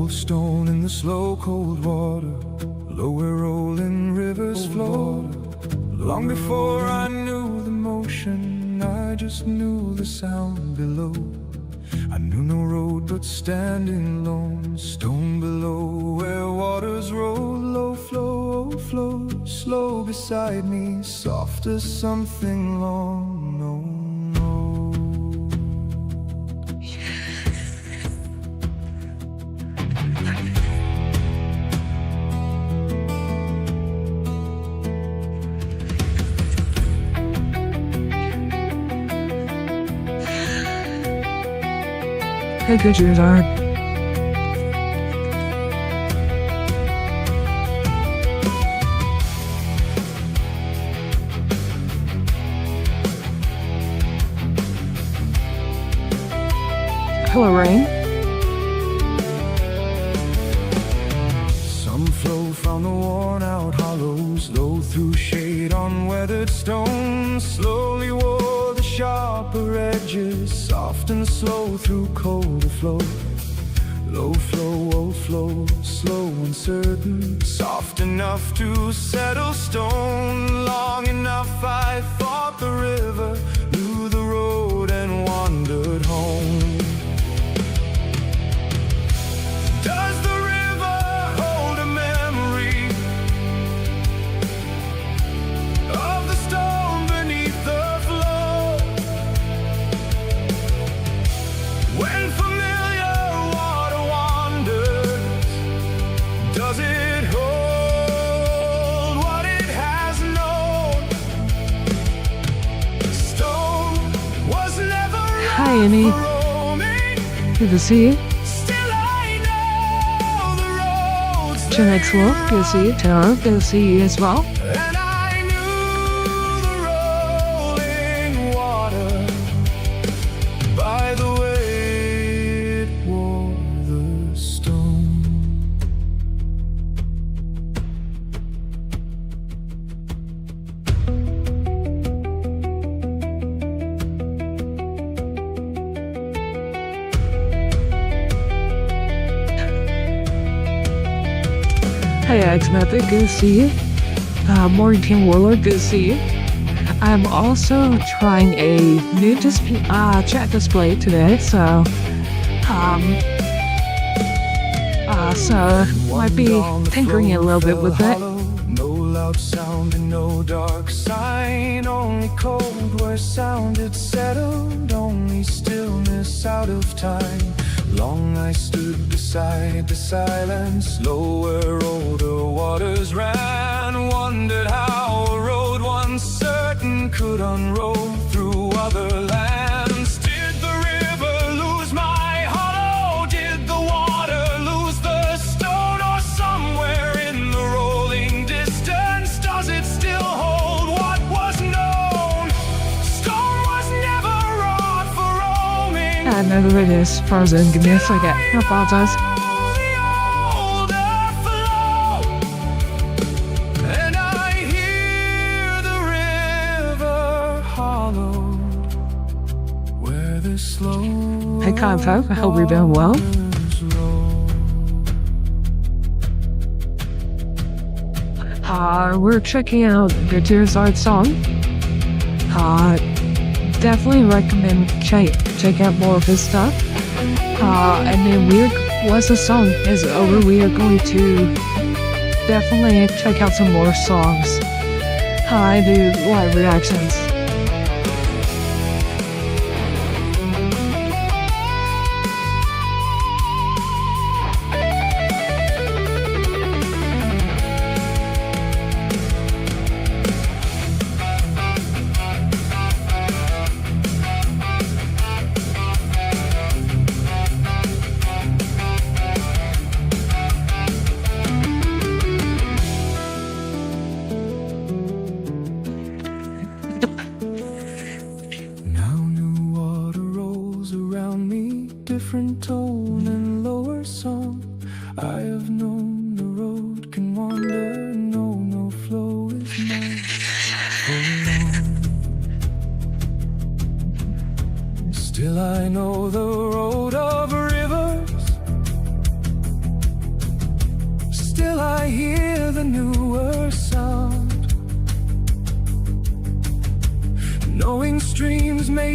of stone in the slow cold water, low where rolling rivers flow. Long before I knew the motion, I just knew the sound below. I knew no road but standing lone, stone below where waters roll. Low flow, oh flow, slow beside me, soft as something long known. Hey, good years are. Hello, rain. Some flow from the worn out hollows, low through shade on weathered stones. Slowly wore the sharper edges, soft and slow through colder flow. Low flow, oh flow, slow and certain, soft enough to settle stone. Long enough I thought the river knew the road and wandered home. Does the river hold a memory of the stone beneath the flow? When familiar water wanders, does it hold what it has known? Stone was never Hi, Annie. roaming. Good to see you. Still I know the roads 这来说 good to see you. Taylor, good to see you as well. and I knew the rolling water by the way it wore the stone. Hey, X-Method, good to see you. Morgan Warlord, good to see you. I'm also trying a new chat display today, so might be tinkering a little bit with it. No loud sound and no dark sign, only cold where sound had settled, only stillness out of time. Long I stood beside the silence, low where older waters ran, wondered how a road once certain could unroll through other lands. Did the river lose my hollow? Did the water lose the stone? Or somewhere in the rolling distance, does it still hold what was known? Stone was never wrought for roaming. None of it is frozen. Give me a second. I apologize. The older flow, and I hear the river hollowed where the slow Hey, Convo, I hope you're doing well. waters roll. We're checking out the Tears Art song. Definitely recommend check out more of his stuff. And then once the song is over, we are going to definitely check out some more songs. I do live reactions.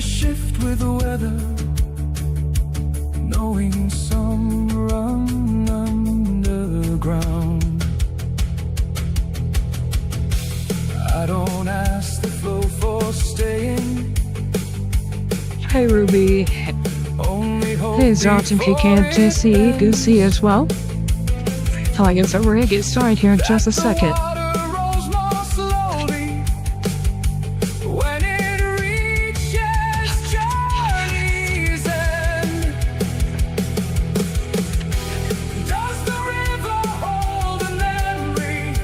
shift with the weather, knowing some run underground. I don't ask the flow for staying, Hey Ruby. only hope Hey Johnson, Can't JC, Goosey as well. I guess we're gonna get started here in just a second. water rolls more slowly when it reaches journey's end. Does the river hold a memory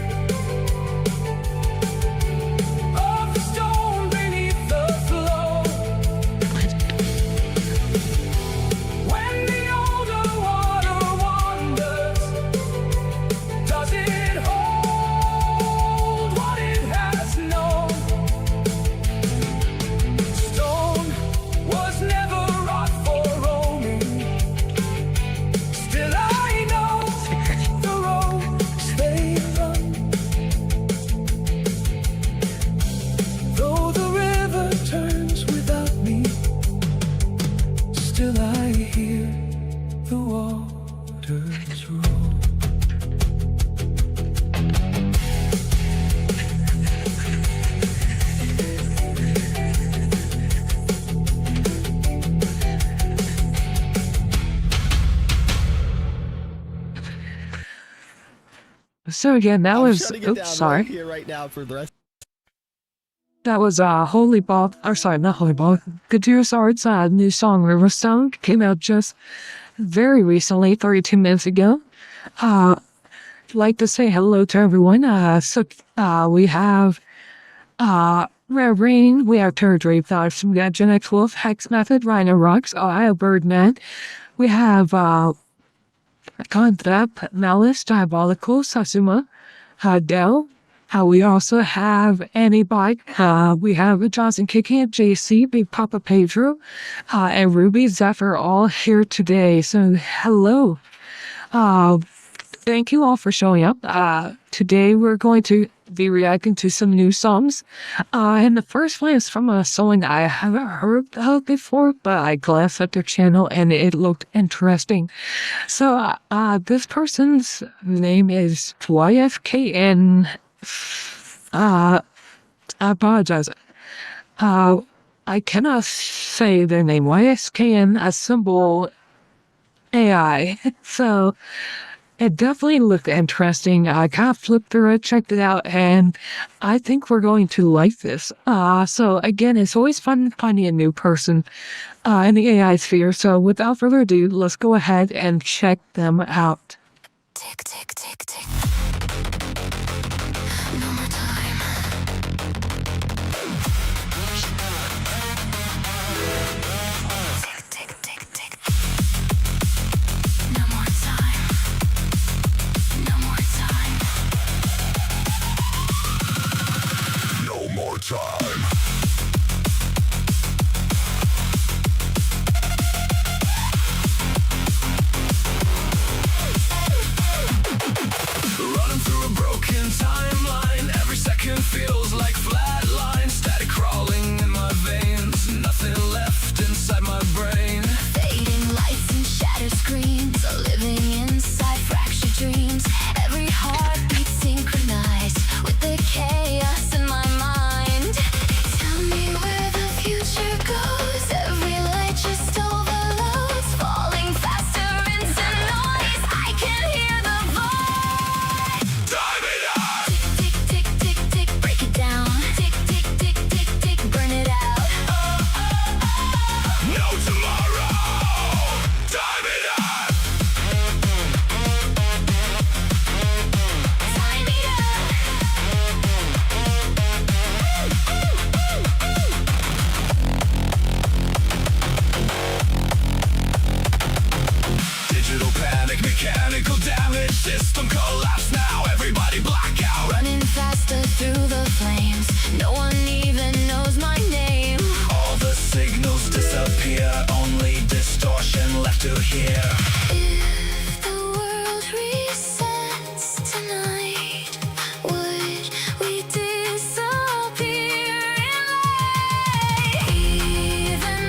of the stone beneath the flow? When the older water wanders, does it hold what it has known? Stone was never wrought for roaming. Still I know the roads they run. Though the river turns without me, still I hear the waters roll. So again, that was Shutting it down oops, right sorry. here, right now for the rest. That was Holy Ball, or sorry, not Holy Ball. Guitar's Art's new song Riverstone came out just very recently, 32 minutes ago. Like to say hello to everyone. We have Rare Rain, we have Territory Thoughts, we got Gen X Wolf, Hex Method, Rhino Rocks, Ohio Birdman. We have Contrap, Malice, Diabolical, Sasuma, Dell. We also have Annie Bike. We have Johnson Kicking, JC, Big Papa Pedro, and Ruby Zephyr all here today. So hello. Thank you all for showing up. Today we're going to be reacting to some new songs. And the first one is from a song I haven't heard of before, but I glanced at their channel and it looked interesting. So this person's name is YFKN. I apologize. I cannot say their name. YSKN, a symbol AI. So it definitely looked interesting. I kind of flipped through it, checked it out, and I think we're going to like this. So again, it's always fun finding a new person in the AI sphere. So without further ado, let's go ahead and check them out. Tick, tick, tick, tick. No more time. Tick, tick, tick, tick. No more time. No more time. No more time. Running through a broken timeline. Every second feels like flatline. Static crawling in my veins. Nothing left inside my brain. Fading lights and shattered screens. Living inside fractured dreams. Every heartbeat synchronized with the chaos in my mind. Tell me where the future goes. Every light just overloads. Falling faster into noise. I can hear the voice. Time it up. Tick, tick, tick, tick, tick. Break it down. Tick, tick, tick, tick, tick. Burn it out. No tomorrow. Time it up. Time it Digital panic, mechanical damage. System collapse now. Everybody blackout. Running faster through the flames. No one even knows my name. All the signals disappear. Only distortion left to hear. If the world resets tonight, would we disappear in light? Even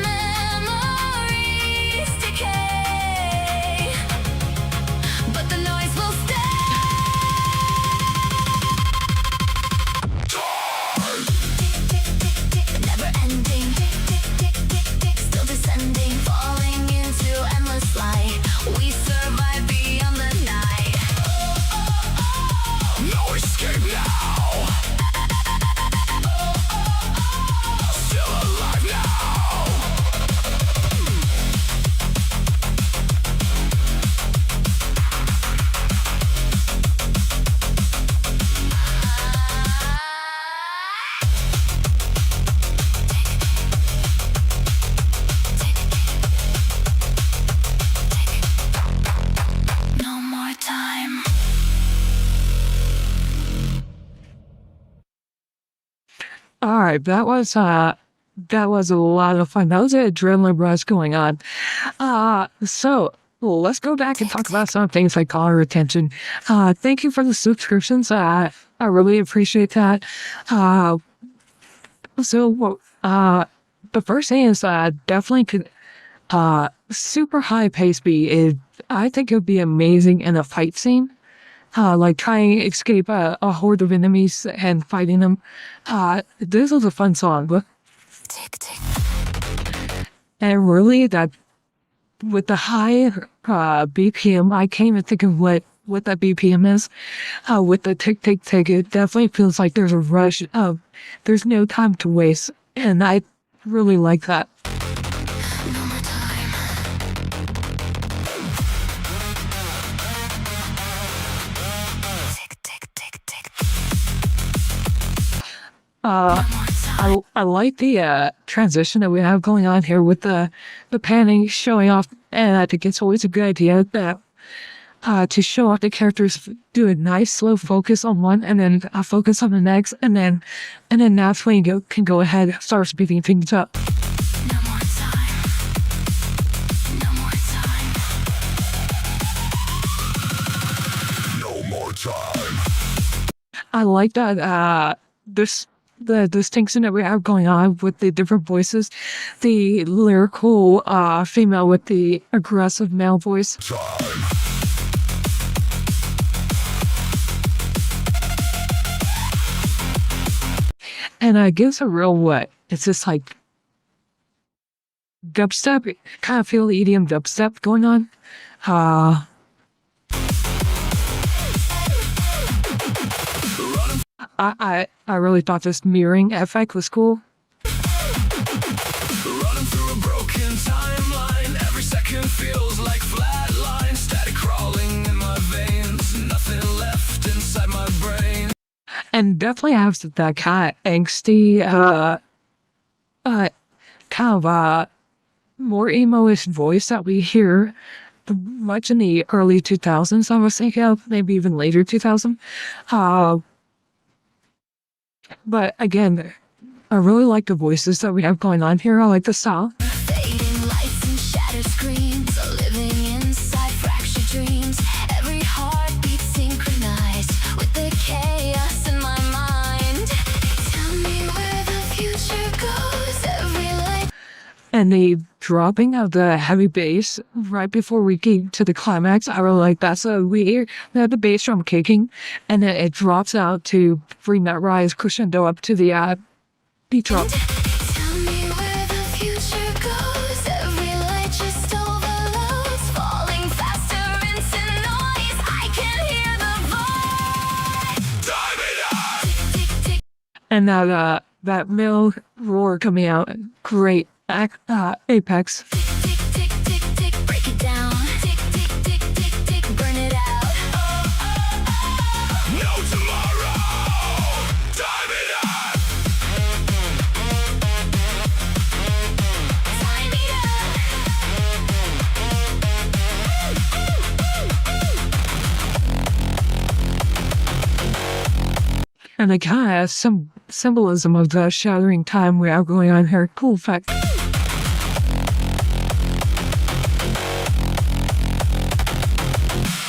right, that was a lot of fun. That was an adrenaline rush going on. So let's go back and talk about some things that caught our attention. Thank you for the subscriptions. I really appreciate that. The first thing is definitely could super high pace beat. I think it would be amazing in a fight scene. Like trying to escape a horde of enemies and fighting them. This was a fun song, but Tick, tick. and really that with the high BPM, I can't even think of what that BPM is. With the tick tick tick, it definitely feels like there's a rush of there's no time to waste, and I really like that. No more time. Tick, tick, tick, tick. No more time. I like the transition that we have going on here with the panning showing off, and I think it's always a good idea that to show off the characters, do a nice slow focus on one, and then focus on the next, and then that's when you can go ahead and start speeding things up. No more time. No more time. No more time. I like that the distinction that we have going on with the different voices, the lyrical female with the aggressive male voice. Time. And it gives a real what? It's just like dubstep, kind of feel the EDM dubstep going on. I really thought this mirroring effect was cool. Running through a broken timeline. Every second feels like flatline. Static crawling in my veins. Nothing left inside my brain. And definitely has that kind of angsty, kind of more emo-ish voice that we hear much in the early 2000s, I was thinking of, maybe even later 2000. But again, I really like the voices that we have going on here. I like the style. Fading lights and shattered screens, living inside fractured dreams. Every heartbeat synchronized with the chaos in my mind. Tell me where the future goes. Every light. And the dropping of the heavy bass right before we get to the climax, I really like that. So we hear the bass drum kicking, and then it drops out to bring that rise crescendo up to the beat drop. Tell me where the future goes. Every light just overloads, falling faster into noise. I can hear the voice. Time it up. Tick, tick, tick. And that male roar coming out, great apex. Tick, tick, tick, tick, break it down. Tick, tick, tick, tick, tick, burn it out. No tomorrow. Time it up. Time it up. And it kind of has some symbolism of the shattering time we have going on here. Cool fact.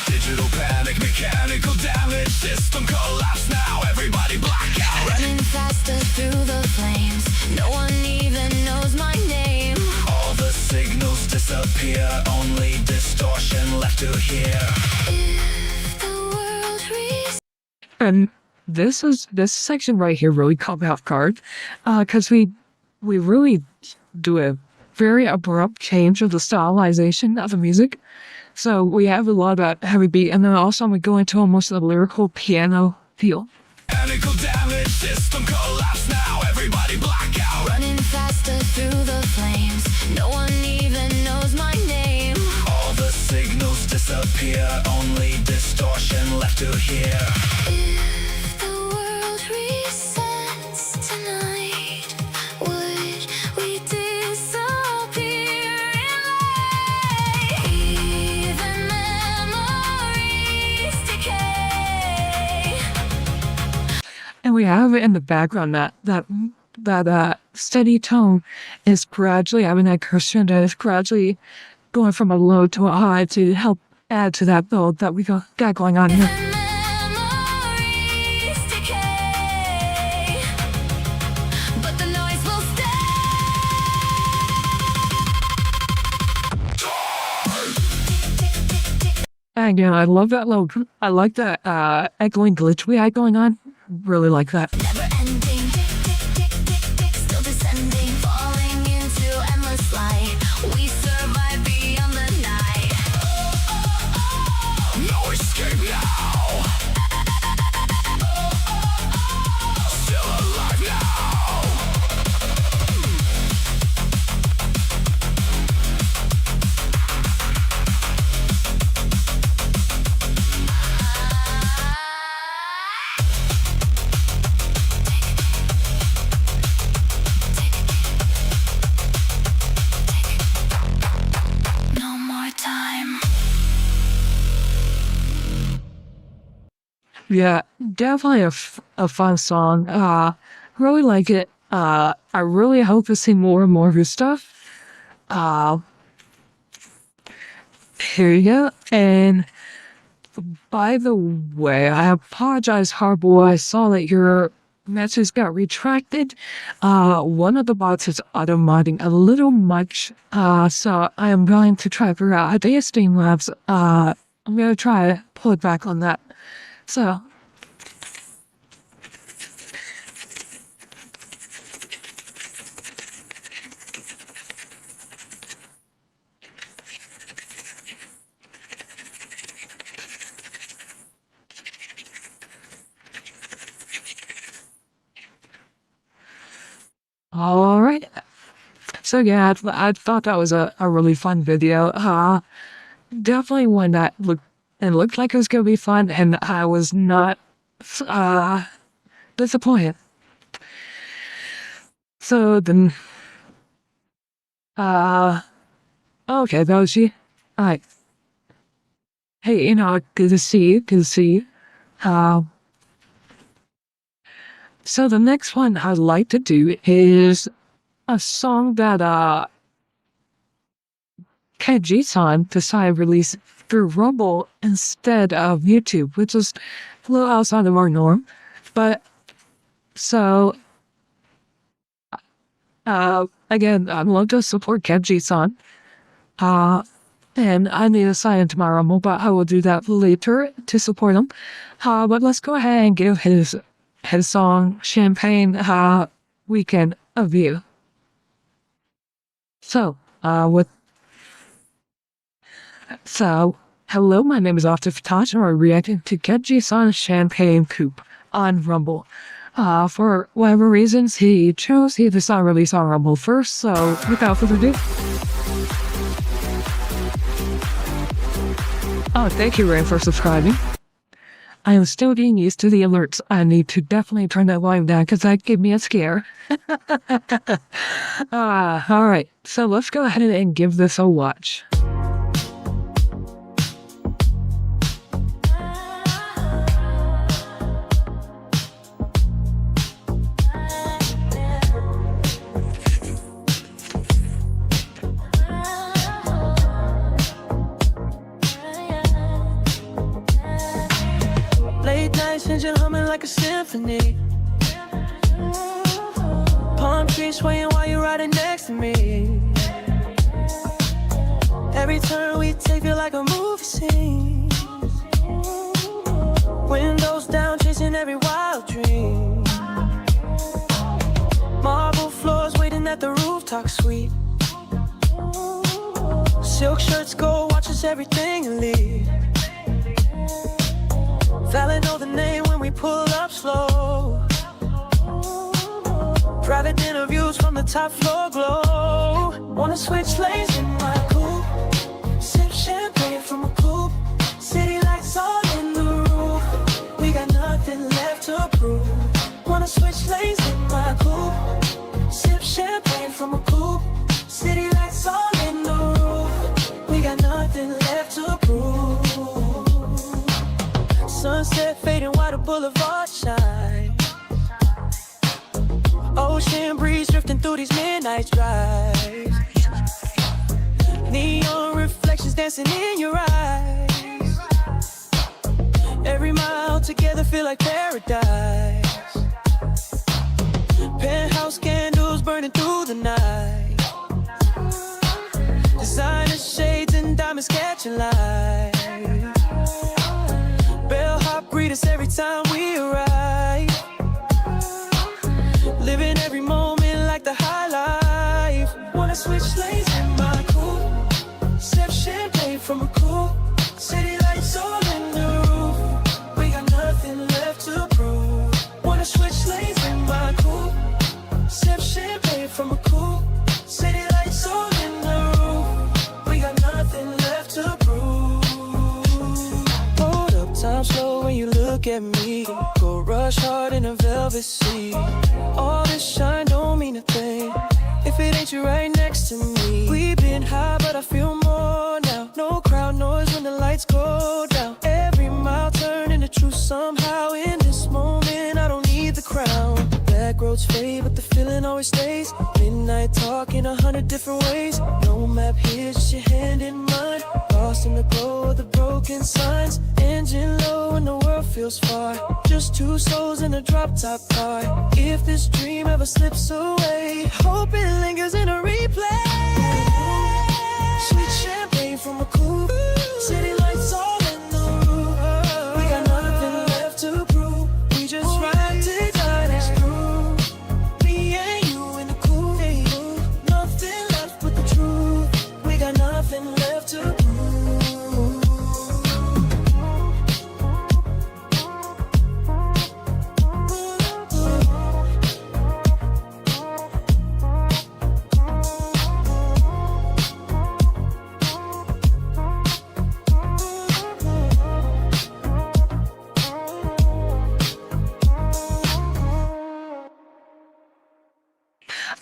Digital panic, mechanical damage. System collapse now. Everybody black out. Running faster through the flames. No one even knows my name. All the signals disappear. Only distortion left to hear. If the world And this section right here really caught me off guard, because we really do a very abrupt change of the stylization of the music. So we have a lot about heavy beat, and then also we go into almost a lyrical piano feel. Mechanical damage. System collapse now. Everybody black out. running faster through the flames. No one even knows my name. All the signals disappear. Only distortion left to hear. If the world resets tonight, would we disappear in light? Even memories decay. And we have in the background that that steady tone is gradually, I mean, that crescendo is gradually going from a low to a high to help add to that build that we got going on here. Memories decay, but the noise will stay. And again, I love that low. I like that echoing glitch we had going on. Really like that. Never ending, still descending, falling into endless light. We survive beyond the night. No escape now. Still alive now. No more time. Yeah, definitely a fun song. Really like it. I really hope to see more and more of his stuff. Here you go. And by the way, I apologize, Harbour. I saw that your message got retracted. One of the bots is auto-modding a little much. So I am going to try to figure out how to use Streamlabs. I'm going to try to pull it back on that. So, all right. So yeah, I thought that was a really fun video. Definitely one that looked like it was gonna be fun, and I was not disappointed. So then, okay, that was she. Alright. Hey, good to see you. Good to see you. So the next one I'd like to do is a song that KG-san decided to release through Rumble instead of YouTube, which is a little outside of our norm. But so again, I'd love to support KG-san. And I need to sign into my Rumble, but I will do that later to support him. But let's go ahead and give his song Champagne Weekend a view. So, hello, my name is Ovted Fatash, and we're reacting to KG-san's Champagne Coupe on Rumble. For whatever reasons he chose, he decided to release on Rumble first, so without further ado. Oh, thank you, Rain, for subscribing. I am still getting used to the alerts. I need to definitely turn that volume down because that gave me a scare. Alright, so let's go ahead and give this a watch. Late nights, engine humming like a symphony. Palm trees swaying while you're riding next to me. Every turn we take feel like a movie scene. Windows down, chasing every wild dream. Marble floors waiting at the rooftop suite. Silk shirts, gold watches, everything you leave. Valid know the name when we pull up slow. Private dinner views from the top floor glow. Wanna switch lanes in my coupe. Sip champagne from a coupe. City lights all in the roof. We got nothing left to prove. Wanna switch lanes in my coupe. Sip champagne from a coupe. City lights all in the roof. We got nothing left to prove. Sunset fading while the boulevard shine. Ocean ocean breeze drifting through these midnight drives. Neon reflections dancing in your eyes. Every mile together feel like paradise. Penthouse candles burning through the night. Designer shades and diamonds catching light. Bellhop greet us every time we arrive. Living every moment like the high life. Wanna switch lanes in my coupe. Sip champagne from a coupe. City lights all in the roof. We got nothing left to prove. Wanna switch lanes in my coupe. Sip champagne from a coupe. City lights all in the roof. We got nothing left to prove. Hold up, time slow when you look at me. Go rush hard in a velvet seat. All this shine don't mean a thing if it ain't you right next to me. We've been high, but I feel more now. No crowd noise when the lights go down. Every mile turn into truth somehow. In this moment, I don't need the crown. Back roads fade, but the feeling always stays. Midnight talk in 100 different ways. No map here, just your hand in mine. Lost in the glow of the broken signs. Engine low and the world feels far. Just two souls in a drop-top car. If this dream ever slips away, hope it lingers in a replay. Sweet champagne from a coupe. City lights all in the roof. We got nothing left to prove. We just ride to die, that's true. Me and you in the coupe. Nothing left but the truth. We got nothing left to prove.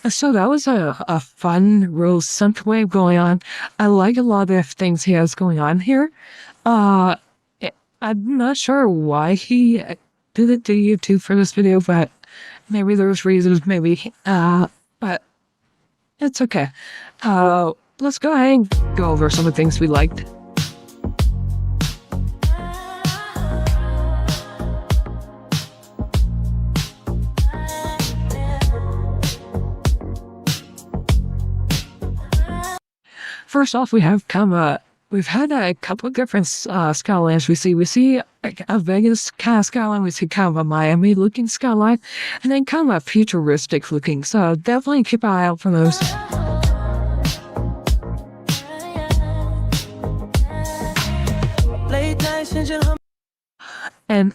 So that was a fun, real synth wave going on. I like a lot of things he has going on here. I'm not sure why he did it to YouTube for this video, but maybe there's reasons, maybe. But it's okay. Let's go ahead and go over some of the things we liked. First off, we've had a couple of different skylines. We see a Vegas kind of skyline. We see kind of a Miami looking skyline, and then kind of a futuristic looking. So definitely keep an eye out for those. And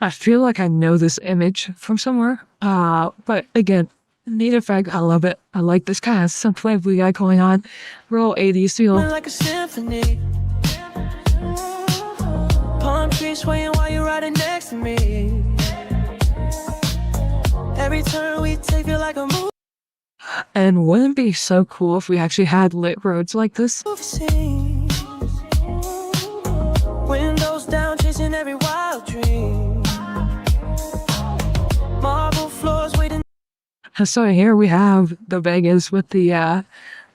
I feel like I know this image from somewhere. But again, neat effect. I love it. I like this kind of synthwave we got going on. Real 80s feel. Like a symphony. Palm trees swaying while you're riding next to me. Every turn we take feel like a movie. And wouldn't it be so cool if we actually had lit roads like this? Scene. Windows down, chasing every wild dream. Marble floors waiting. So here we have the Vegas with the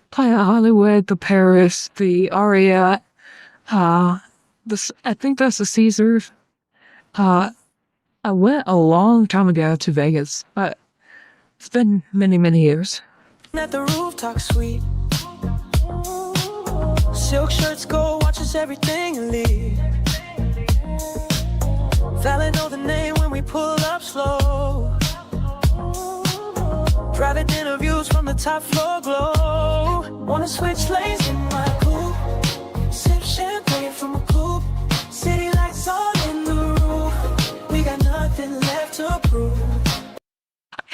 Planet Hollywood, the Paris, the Aria. I think that's the Caesars. I went a long time ago to Vegas, but it's been many, many years. At the rooftop suite. Silk shirts, gold watches, everything elite. Valid know the name when we pull up slow. Private dinner views from the top floor glow. Wanna switch lanes in my coupe. Sip champagne from a coupe. City lights all in the roof. We got nothing left to prove.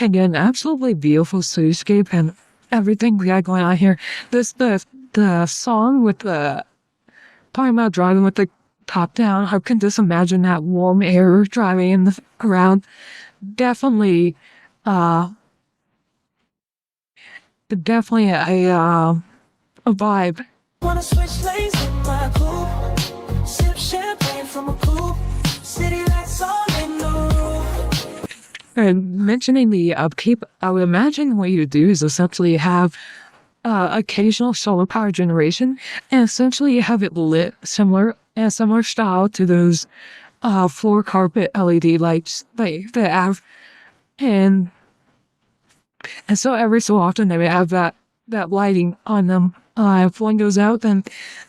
Again, absolutely beautiful cityscape and everything we got going on here. The song with the talking about driving with the top down. I can just imagine that warm air driving around. Definitely a vibe. Wanna switch lanes in my coupe. Sip champagne from a coupe. City lights all in the roof. And mentioning the upkeep, I would imagine what you do is essentially have occasional solar power generation, and essentially have it lit similar style to those floor carpet LED lights they have, and so every so often they may have that lighting on them. If one goes out, then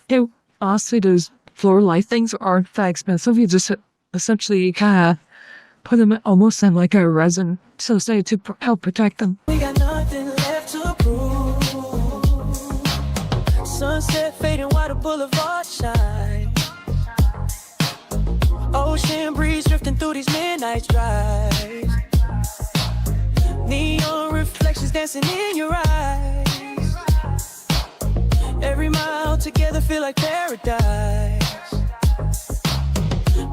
it honestly those floor light things aren't that expensive. You just essentially kind of put them almost in like a resin, so say to help protect them. We got nothing left to prove. Sunset fading while the boulevard shine. Ocean breeze drifting through these midnight drives. Neon reflections dancing in your eyes. Every mile together feel like paradise.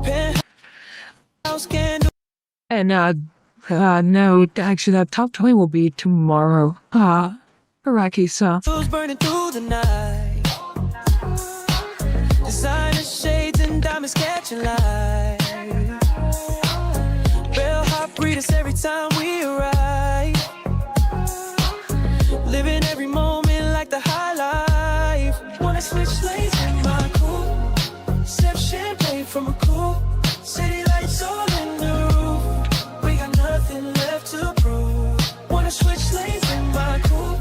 Penthouse candle. And no, actually that top 20 will be tomorrow. Iraqi, so. Burning through the night. Designer shades and diamonds catching light. Bellhop greet us every time we arrive. Living every moment like the high life. Wanna switch lanes in my coupe. Sip champagne from a coupe. City lights all in the roof. We got nothing left to prove. Wanna switch lanes in my coupe.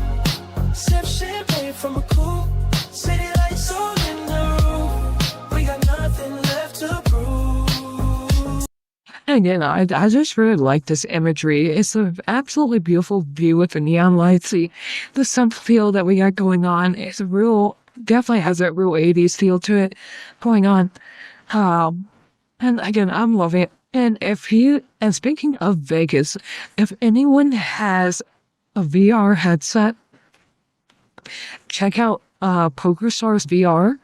Sip champagne from a coupe. City lights all in the roof. We got nothing left to prove. And again, I just really like this imagery. It's an absolutely beautiful view with the neon lights. The sun feel that we got going on. It's a real, definitely has that real 80s feel to it going on. And again, I'm loving it. And speaking of Vegas, if anyone has a VR headset, check out PokerStars VR.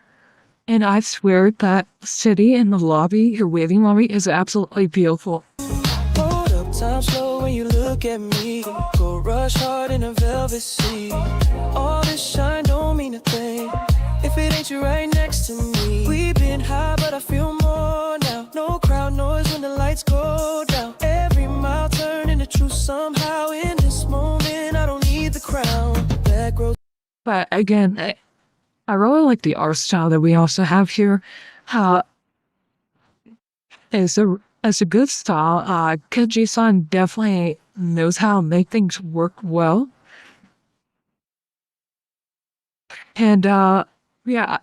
And I swear that city in the lobby, your waiting lobby, is absolutely beautiful. Hold up, time slow when you look at me. Go rush hard in a velvet seat. All this shine don't mean a thing if it ain't you right next to me. We've been high, but I feel more now. No crowd noise when the lights go down. Every mile turn into truth somehow. In this moment, I don't need the crown. Back row. But again, I really like the art style that we also have here. It's a good style. Kaji-san definitely knows how to make things work well. And yeah,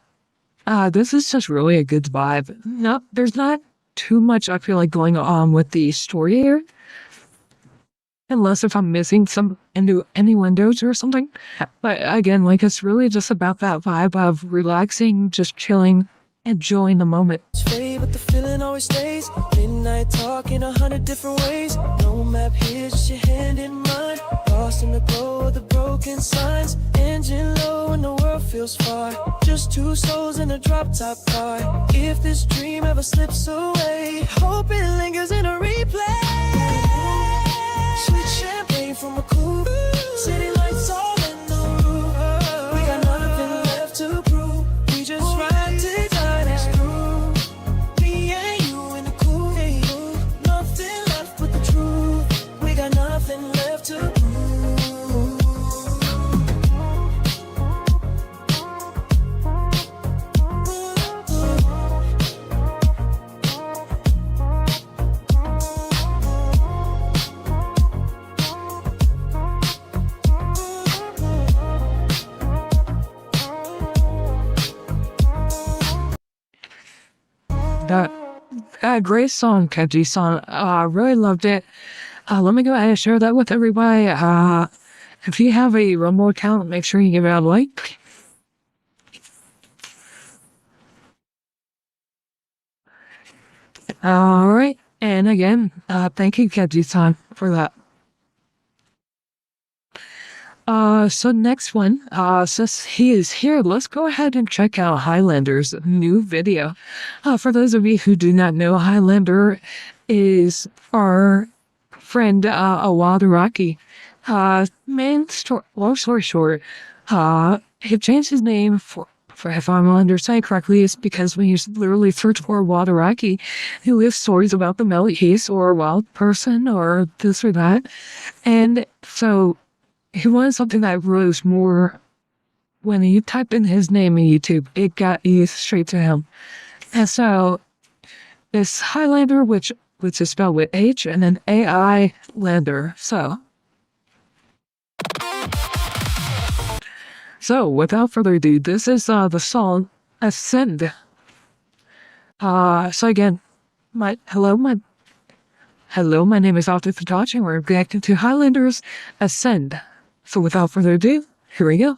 this is just really a good vibe. There's not too much I feel like going on with the story here. Unless if I'm missing some into any windows or something. But again, like it's really just about that vibe of relaxing, just chilling, enjoying the moment. But the feeling always stays. Midnight talk in 100 different ways. No map here, just your hand in mine. Lost in the glow of the broken signs. Engine low and the world feels far. Just two souls in a drop top car. If this dream ever slips away, hope it lingers in a replay. Sweet champagne from a coupe. City lights all in the roof. We got nothing left to prove. We just ride to die this through. Me and you in the coupe. Nothing left but the truth. We got nothing left to prove. That great song, Kaji-san. I really loved it. Let me go ahead and share that with everybody. If you have a Rumble account, make sure you give it a like. All right. And again, thank you, Kaji-san, for that. So next one, since he is here, let's go ahead and check out Highlander's new video. For those of you who do not know, Highlander is our friend, Awadaraki. Long story short, he changed his name if I'm understanding correctly, is because when you literally search for Wadaraki, you have stories about the Middle East or a wild person or this or that. And so he wanted something that rose more. When you type in his name in YouTube, it got you straight to him. And so this Highlander, which is spelled with H, and then AI Lander. So without further ado, this is the song Ascend. So again, hello, my name is Ovted Fatash, and we're reacting to Highlander's Ascend. So without further ado, here we go.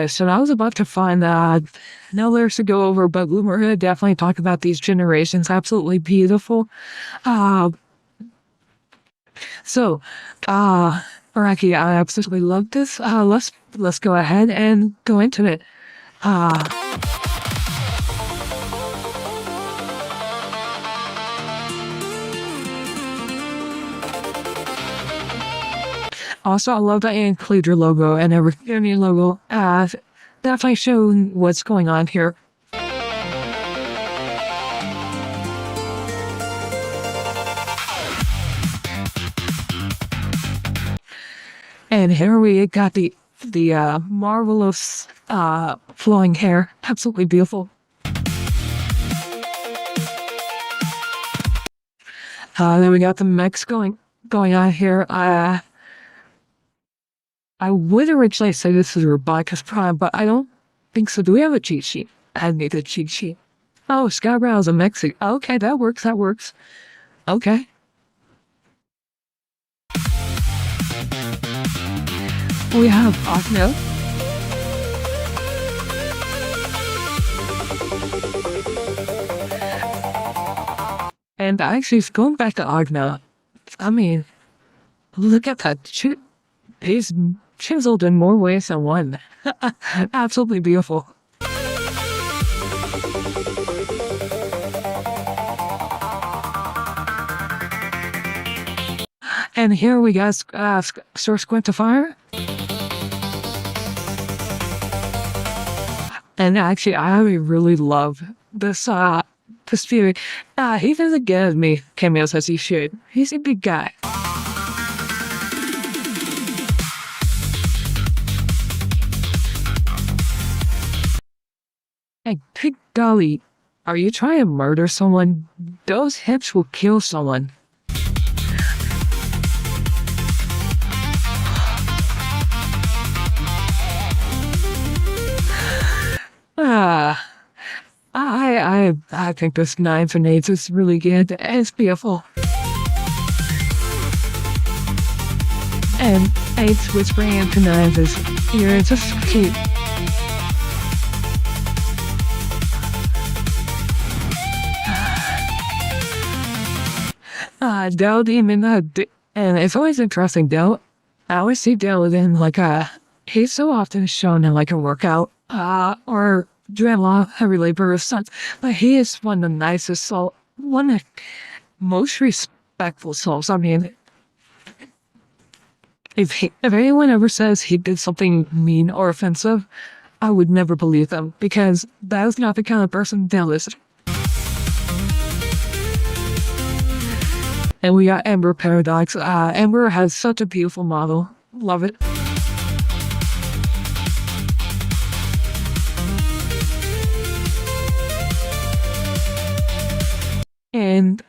So I was about to find no lyrics to go over, but we're going to definitely talk about these generations. Absolutely beautiful. Uh, so, Araki, I absolutely love this. Let's go ahead and go into it. Uh, Also, I love that you include your logo and everything, your logo. Definitely showing what's going on here. And here we got the marvelous flowing hair. Absolutely beautiful. Then we got the mix going on here. I would originally say this is Rebecca's Prime, but I don't think so. Do we have a cheat sheet? I need a cheat sheet. Oh, Scott Brown's a Mexican. Okay, that works. Okay. We have Agno. And actually, going back to Agno, I mean, look at that. He's chiseled in more ways than one. Absolutely beautiful. And here we got Source Quantifier. And actually, I really love this spirit. He doesn't give me cameos as he should. He's a big guy. Hey, big golly, are you trying to murder someone? Those hips will kill someone. I think this 9s and 8s is really good. It's beautiful. And 8s whispering into 9s is, you're just cute. Dell Demon, and it's always interesting, Dell. I always see Dell in like he's so often shown in like a workout, or doing a lot of heavy labor or something, but he is one of the nicest souls, one of the most respectful souls. I mean, if anyone ever says he did something mean or offensive, I would never believe them, because that is not the kind of person Dell is. And we got Ember Paradox. Ember has such a beautiful model. Love it. And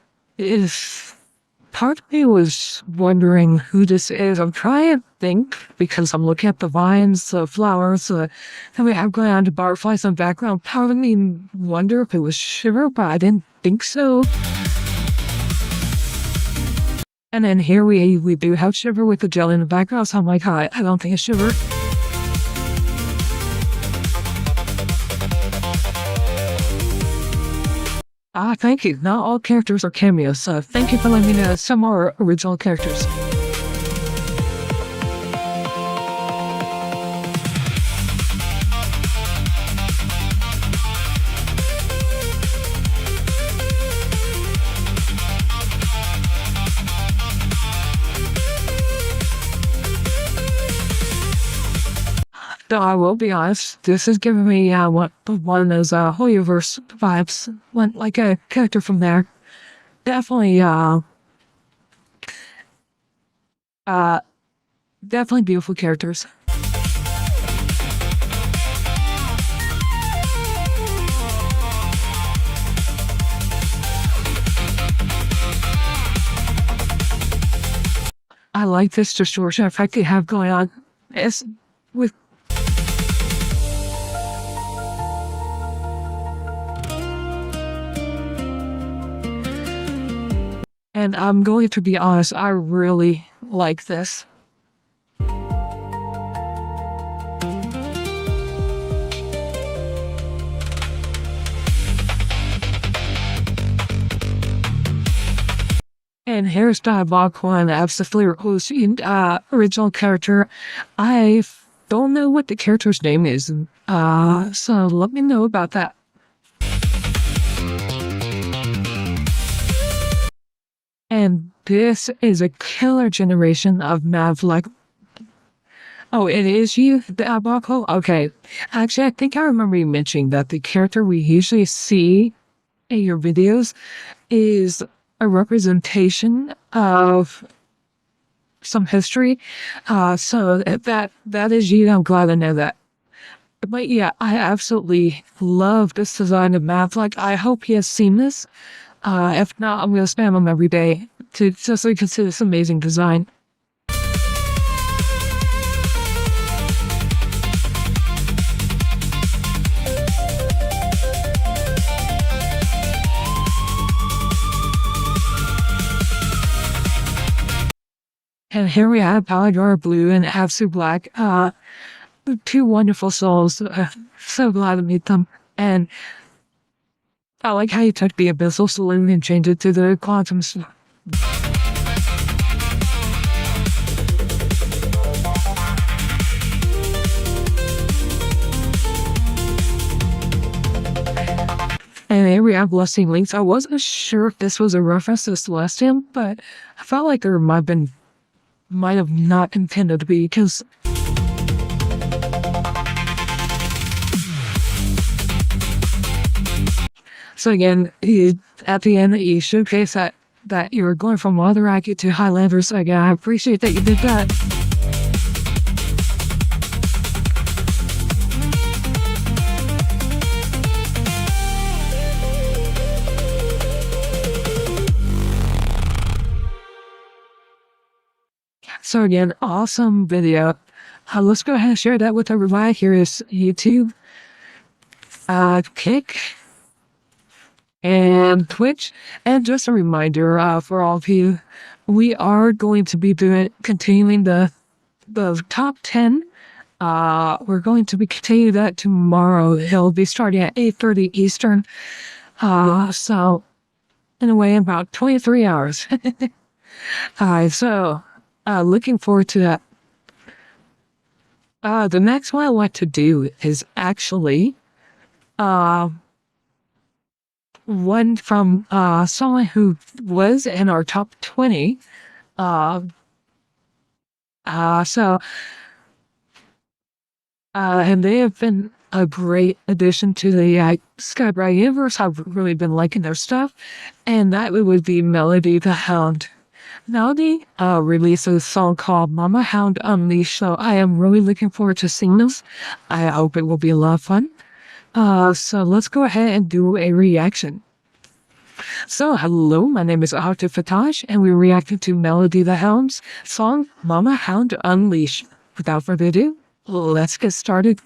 part of me was wondering who this is. I'm trying to think, because I'm looking at the vines, the flowers, and we have going on to butterflies in the background. Part of me wonder if it was Shiver, but I didn't think so. And then here we do have Shiver with the gel in the background, so I'm like, I don't think it's Shiver. Thank you. Not all characters are cameos, so thank you for letting me know some more original characters. So I will be honest, this is giving me one of those Hoyoverse vibes, like a character from there. Definitely, definitely beautiful characters. I like this distortion effect they have going on. It's with and I'm going to be honest, I really like this. And here's Diabolical and absolutely original character. I don't know what the character's name is, so let me know about that. And this is a killer generation of Mavlek. Oh, it is you, Diabolical? Okay. Actually, I think I remember you mentioning that the character we usually see in your videos is a representation of some history. So that is you. I'm glad I know that. But yeah, I absolutely love this design of Mavlek. I hope he has seen this. If not, I'm going to spam him every day just so you can see this amazing design. And here we have Polydor Blue and Absu Black. Two wonderful souls. So glad to meet them. And I like how you took the Abyssal Saloon and changed it to the Quantum. And here we have Blessing Links. I wasn't sure if this was a reference to Celestium, but I felt like there might have not intended to be, because so again, at the end, you showcase that you were going from Wotheraki to Highlanders. So again, I appreciate that you did that. So again, awesome video. Let's go ahead and share that with everybody. Here is YouTube, Kick, and Twitch. And just a reminder for all of you, we are going to be continuing the top 10. We're going to be continuing that tomorrow. It'll be starting at 8:30 Eastern. So in a way, about 23 hours. Alright, so looking forward to that. The next one I want to do is actually one from someone who was in our top 20. And they have been a great addition to the Skybright universe. I've really been liking their stuff. And that would be Melody the Hound. Melody released a song called Mama Hound Unleashed, so I am really looking forward to seeing this. I hope it will be a lot of fun. So let's go ahead and do a reaction. So hello, my name is Ovted Fatash, and we're reacting to Melody the Hound's song Mama Hound Unleashed. Without further ado, let's get started.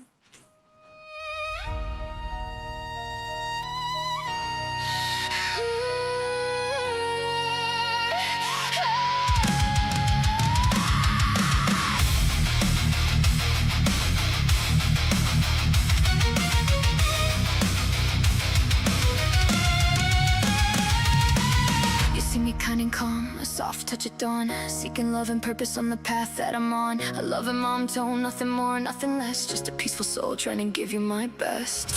Kind and calm, a soft touch at dawn, seeking love and purpose on the path that I'm on. A loving mom tone, nothing more, nothing less, just a peaceful soul trying to give you my best.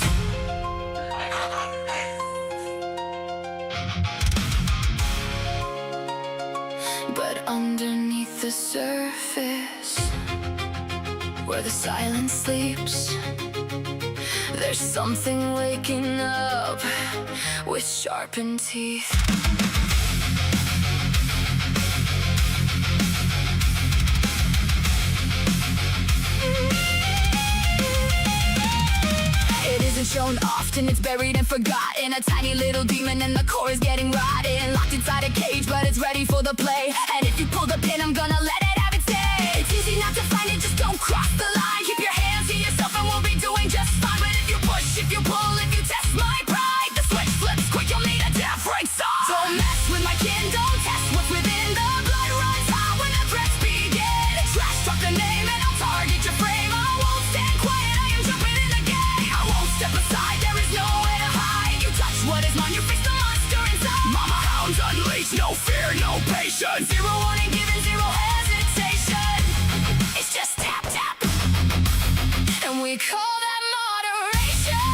But underneath the surface, where the silence sleeps, there's something waking up with sharpened teeth. Shown often, it's buried and forgotten. A tiny little demon and the core is getting rotten. Locked inside a cage, but it's ready for the play. And if you pull the pin, I'm gonna let it have its day. It's easy not to find it, just don't cross the line. Keep your hands to yourself and we'll be doing just fine. But if you push, if you pull, if you test my pride, the switch flips quick, you'll need a different side. Don't mess with my kin, don't test what's within. The blood runs hot when the threats begin. Trash talk the name and I'll target your frame. I won't stand quiet, I am jumping in the game. I won't step aside, there is nowhere to hide. You touch what is mine, you face the monster inside. Mama Hounds unleashed, no fear, no patience. Zero warning given, zero hesitation. It's just tap, tap. And we call that moderation.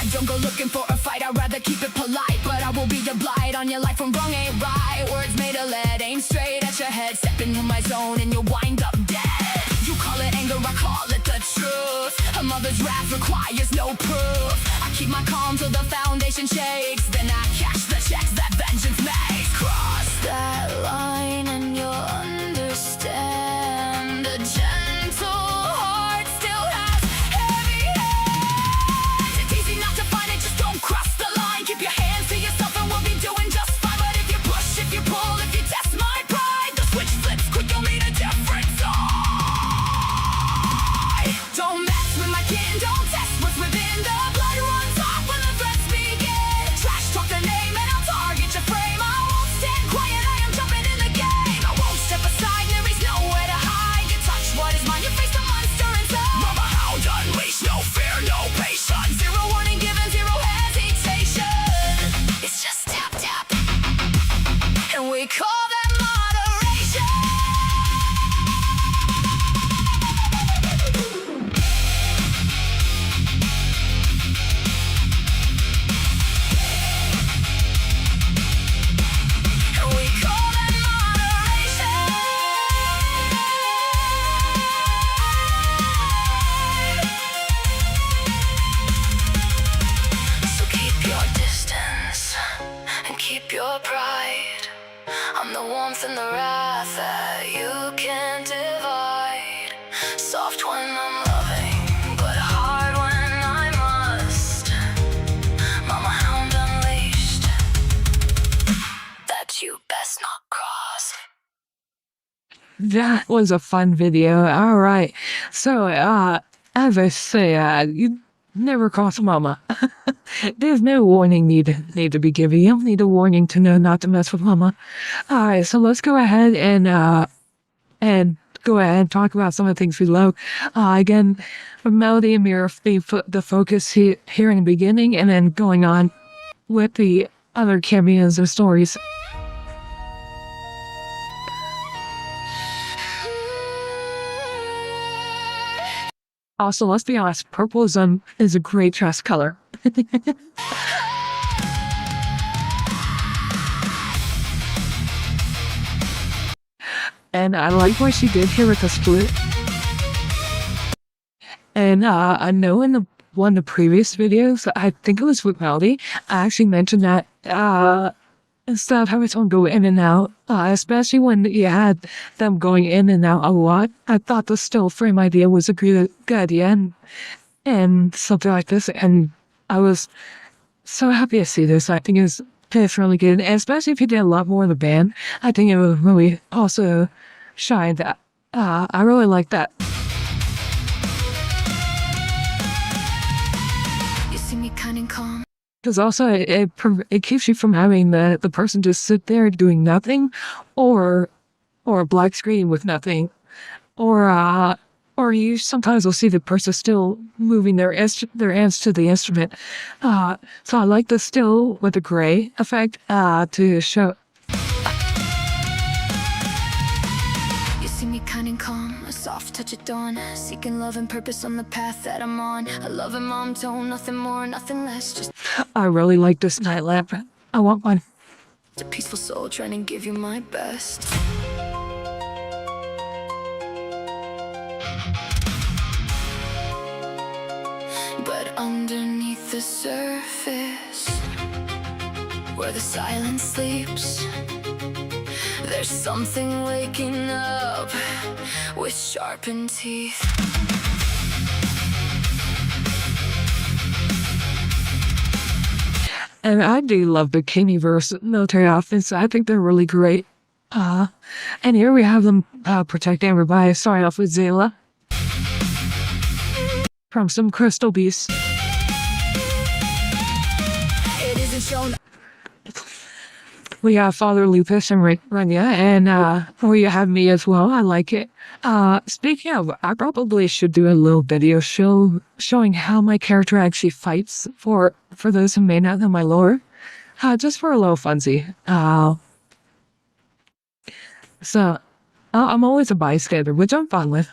I don't go looking for a fight, I'd rather keep it polite. But I will be a blight on your life when wrong ain't right. Words made of lead, aim straight at your head. Step into my zone and you'll wind up dead. You call it anger, I call it the truth. A mother's wrath requires no proof. I keep my calm till the foundation shakes. Then I cash the checks that vengeance makes. Cross that line and you'll understand. A gentle heart still has heavy hands. It's easy not to find it, just don't cross the line. Keep your hands to yourself and we'll be doing just fine. But if you push, if you pull, if you test my pride, the switch flips quick, you'll need a different side. Don't mess with my kin, don't test what's within. The blood runs hot when the threats begin. Trash talk the name and I'll target your frame. I warmth and the wrath that you can't divide. Soft when I'm loving, but hard when I must. Mama hound unleashed, that you best not cross. That was a fun video. All right. So, as I say, you never cross mama. There's no warning need to be given. You don't need a warning to know not to mess with mama. All right. So let's go ahead and go ahead and talk about some of the things we love. Again, Melody and Mira, the focus here in the beginning, and then going on with the other cameos and stories. Also, let's be honest, purple is a great dress color. And I like what she did here with the split. And I know in one of the previous videos, I think it was with Melody, I actually mentioned that instead of having someone go in and out, especially when you had them going in and out a lot, I thought the still frame idea was a good idea and something like this. And I was so happy to see this. I think it's really good. And especially if you did a lot more of the band, I think it would really also shine that. I really like that. You see me kind and calm. Because also it keeps you from having the person just sit there doing nothing, or a black screen with nothing, or you sometimes will see the person still moving their hands to the instrument. So I like the still with the gray effect to show. You see me kind and calm, a soft touch at dawn, seeking love and purpose on the path that I'm on. A loving mom tone, nothing more, nothing less, just I really like this night lamp. I want one. a peaceful soul trying to give you my best. But underneath the surface, where the silence sleeps, there's something waking up with sharpened teeth. And I do love the Bikini-verse military outfits. I think they're really great. And here we have them protecting everybody. Starting off with Zayla from some Crystal Beasts. It isn't shown. We have Father Lupus and Rania, and we have me as well. I like it. Speaking of, I probably should do a little video showing how my character actually fights for those who may not know my lore. Just for a little funsy. So, I'm always a bystander, which I'm fine with.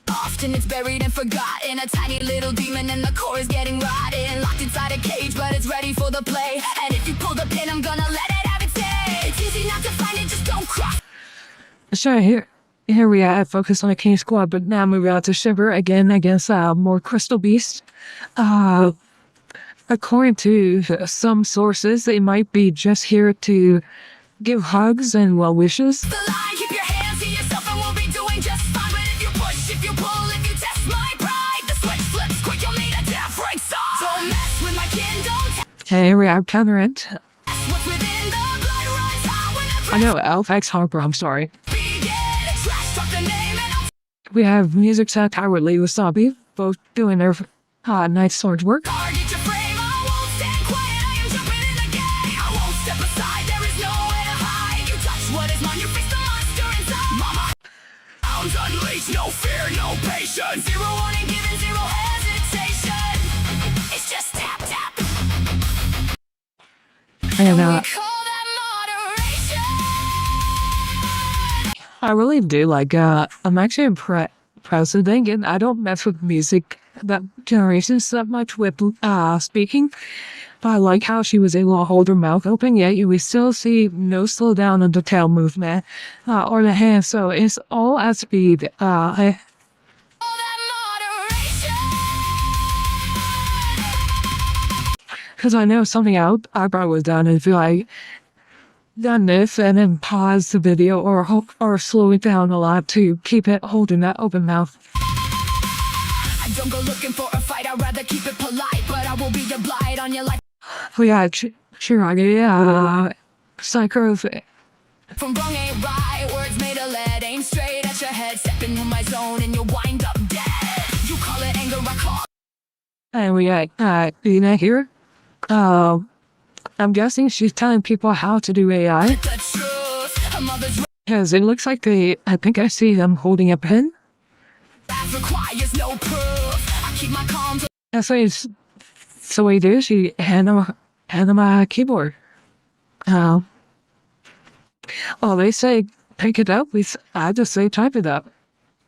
Often it's buried and forgotten, a tiny little demon in the core is getting rotten, locked inside a cage, but it's ready for the play. And if you pull the pin, I'm gonna let it have its day. It's easy not to find it, just don't cross. So here we are, focus on the King Squad, but now moving on to Shiver again against more Crystal Beast. According to some sources, they might be just here to give hugs and well wishes. The line, keep your hands to yourself and we'll be doing just fine. But if you push, if you pull, if you test my pride, the switch flips quick, you'll need a death break song. Don't mess with my kin, don't Here we are, counter it. what's within the blood runs hot when I know, LFX Harper, I'm sorry. begin. Trash talk the name and I'll We have Music Sound Cowardly Wasabi, both doing their nice sword work. target your frame. I won't stand quiet, I am jumping in the game. I won't step aside, there is nowhere to hide. You touch what is mine, you face the monster inside. Mama, hounds unleash, no fear, no patience. Zero warning given, zero hesitation. It's just tap, tap. And We call that moderation. I really do like, I'm actually impressed with thing, and I don't mess with music that generations that much with speaking, but I like how she was able to hold her mouth open, yet we still see no slow down in the tail movement or the hands, so it's all at speed. Call that moderation. Because I know something I probably was down and feel like done this and then pause the video or slow it down a lot to keep it holding that open mouth. I don't go looking for a fight, I'd rather keep it polite, but I will be a blight on your life. We got Chiragi, Psycho. From wrong ain't right, words made of lead, aim straight at your head, step into my zone and you'll wind up dead. You call it anger, I call And we got Dina here. I'm guessing she's telling people how to do AI. the truth. A mother's Because it looks like I think I see them holding a pen. wrath requires no proof. I keep my calm. So what you do is you hand them a keyboard. They say pick it up. I just say type it up.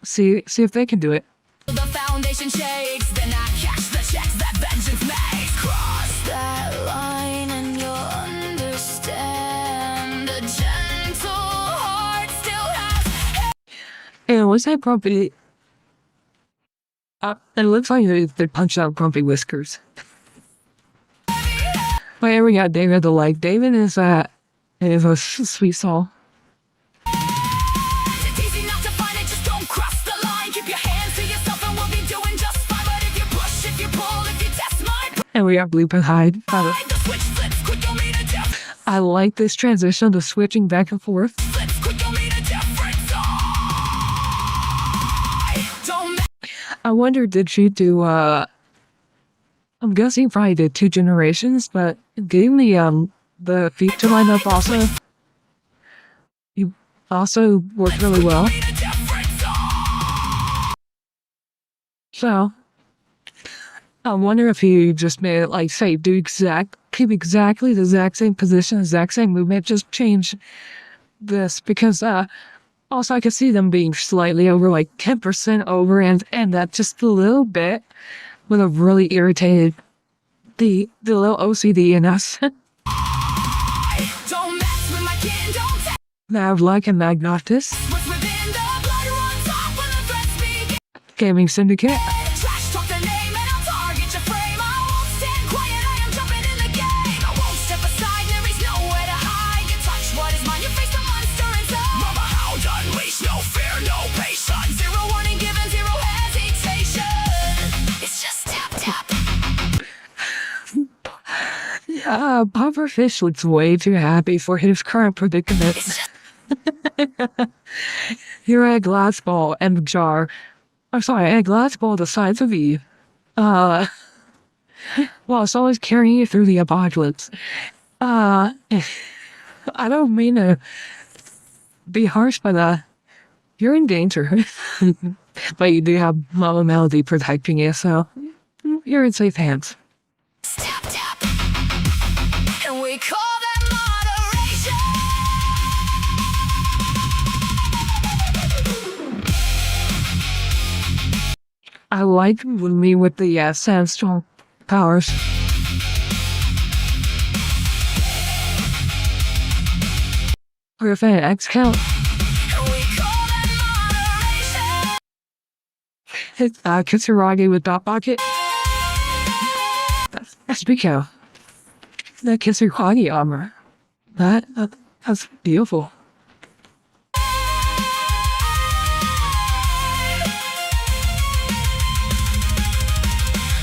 See if they can do it. The foundation shakes, then I cash the checks that vengeance makes. Cross that line and you'll understand. A gentle heart still has. And what's that grumpy? It looks like they punched out grumpy whiskers. But here we got David the Like. David is a sweet soul. It's easy not to find it, just don't cross the line. Keep your hands to yourself and we'll be doing just fine. But if you push, if you pull, if you test my And we got Bloop and Hide. the switch flips, quick you'll meet a difference. I like this transition to switching back and forth. Flips, quick you'll meet a difference. Don't I wonder, did she do, I'm guessing probably did 2 generations, but gave me, the feet to line up also. You also worked really well. meet a difference. So, I wonder if he just made it like, say, keep exactly the exact same position, exact same movement, just change this, because, also I could see them being slightly over, like 10% over, and that just a little bit would have really irritated the little OCD in us. Don't mess with my kin, don't test Now, like a Magnotus, what's within the blood runs off when the threats begin. Gaming Syndicate, Trash talk the name and I'll target your frame. I won't stand quiet, I am jumping in the game. I won't step aside, there is nowhere to hide. You touch what is mine, you face the monster inside. Mama hound unleashed, no fear, no patience. Zero warning given, zero hesitation. It's just tap tap. Pufferfish looks way too happy for his current predicament. It's just You're a glass ball and a jar. I'm sorry, a glass ball the size of Eve. Well, it's always carrying you through the apocalypse. I don't mean to be harsh, but you're in danger. But you do have Mama Melody protecting you, so you're in safe hands. tap tap. And we call that moderation. I like me with the sandstorm powers. Or if I X count, And we call that moderation. hit Kitsuragi with Dot Pocket. That's Pico. That Kitsuragi armor. That's beautiful.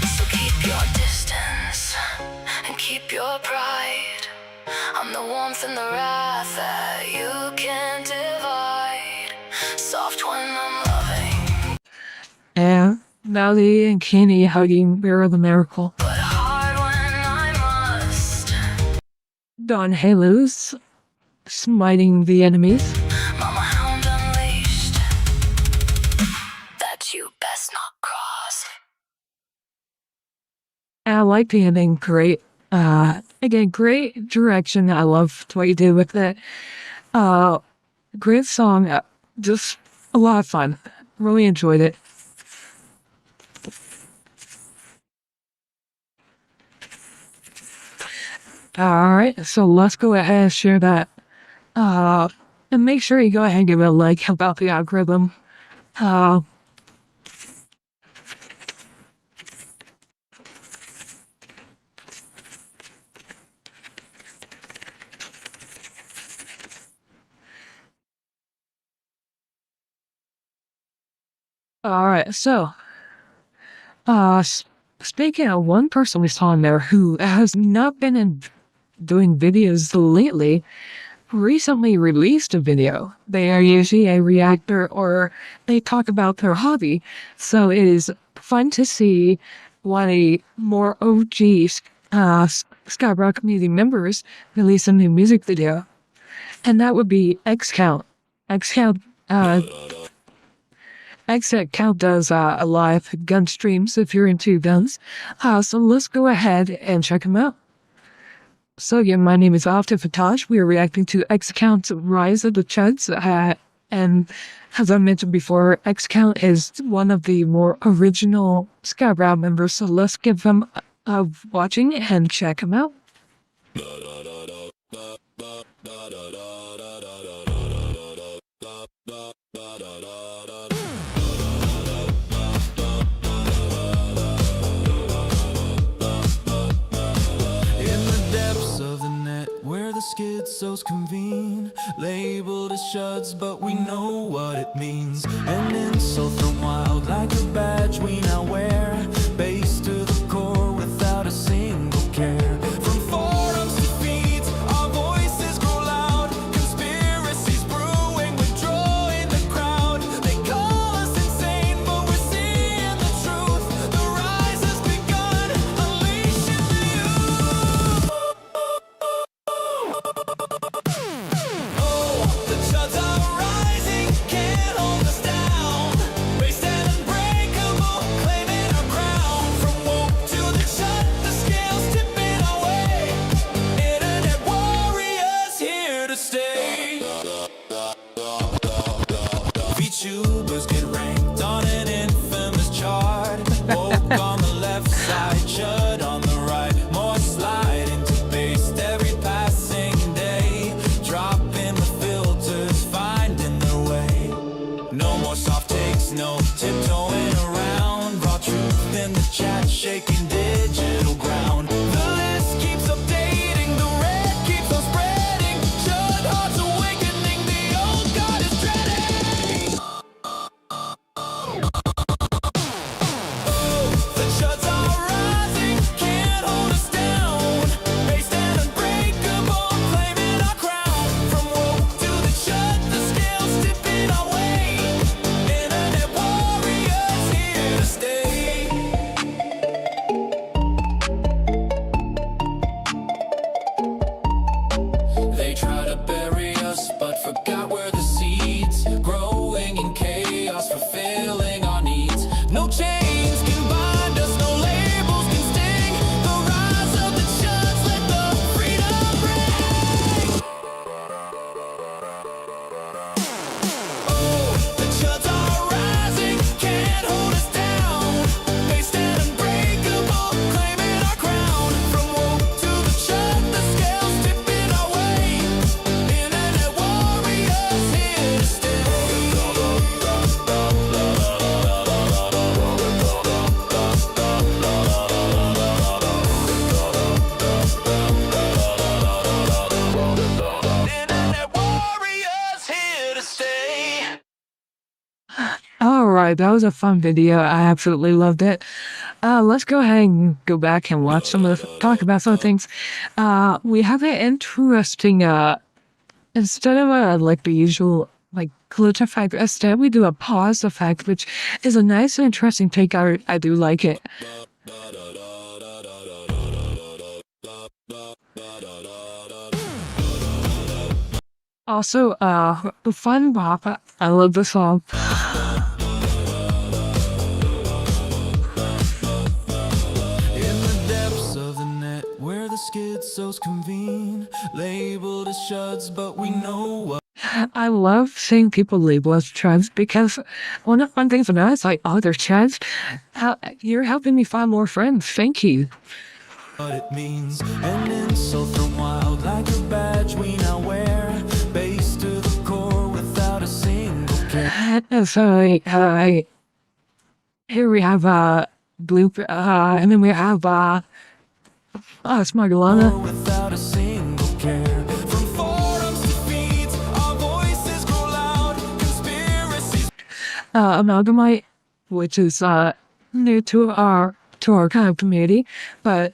So keep your distance and keep your pride. I'm the warmth and the wrath that you can't divide. Soft when I'm loving, And Melody and Kenny hugging Mirror the Miracle. but hard when I must. Don Halos smiting the enemies. Mama hound unleashed, that you best not cross. And I like the ending. Great. Again, great direction. I loved what you did with it. Great song. Just a lot of fun. Really enjoyed it. Alright, so let's go ahead and share that. And make sure you go ahead and give it a like. Help out the algorithm. All right, so speaking of one person we saw in there who has not been doing videos lately, recently released a video. They are usually a reactor or they talk about their hobby. So it is fun to see one of the more OG Skybrow community members release a new music video. And that would be Xcount. Xcount, Xcount does a live gun streams if you're into guns. So let's go ahead and check him out. So yeah, my name is Ovted Fatash. We are reacting to Xcount's Rise of the Chuds. And as I mentioned before, Xcount is one of the more original Skybrow members. So let's give them a watching and check him out. Where the schizos convene, labeled as shuds, but we know what it means. An insult from wild, like a badge we now wear, base to the core without a single care. From forums to feeds, our voices grow loud, conspiracies brewing, withdrawing the crowd. They call us insane, but we're seeing the truth. The rise has begun, unleashing the youth. VTubers get ranked on an infamous chart. Woke on the left side, chud on the right. More sliding to paste every passing day. Dropping the filters, finding their way. No more soft takes, no tiptoeing around. Raw truth in the chat, shaking digital ground. The list keeps updating, the red keeps on spreading. Chud hearts awakening, the old god is dreading. The chuds are rising, can't hold us down. Based and unbreakable, claiming our crown. From woke to the chud, the scales tipping our way. Internet warriors here to stay. They try to bury us, but forgot we're the seeds. Growing in chaos, fulfilling our needs. No chains can bind us, no labels can sting. The rise of the chuds, let the freedom ring. The chuds are rising, can't hold us down. Based and unbreakable, claiming our crown. From woke to the chud, the scales tipping our way. Internet warriors here to stay. Internet warriors here to stay. Alright, that was a fun video. I absolutely loved it. Let's go ahead and go back and watch talk about some things. We have an interesting, instead of like the usual like glitch effect, instead we do a pause effect, which is a nice and interesting take. I do like it. Also, the fun bop. I love the song. In the depths of the net, where the schizos convene, labeled as shuds, but we know what. I love seeing people label as trans because one of the fun things about it is like, oh, they're trans. You're helping me find more friends. Thank you. What it means, an insult from wild, like a badge we now wear, base to the core without a single care. So, here we have Bloop, and then we have Smuggler. Without a single care. From forums to feeds, our voices grow loud. Conspiracies. Amalgamite. which is new to our kind of community, but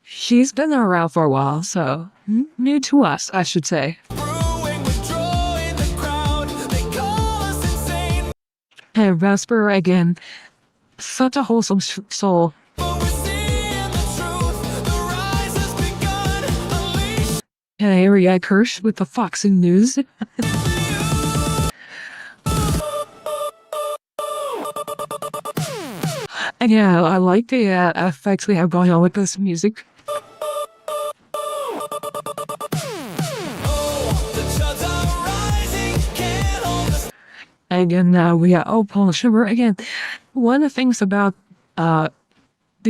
she's been around for a while, so new to us, I should say. Brewing with joy in the crowd, they call us insane, And Vesper again, such a wholesome soul. but we're seeing the truth. The rise has begun. Unleash And Ariel Kirsch with the Foxy News. And yeah, I like the effects we have going on with this music. the chuds are rising, can't hold us. And again, we got Paul Shimmer again. One of the things about the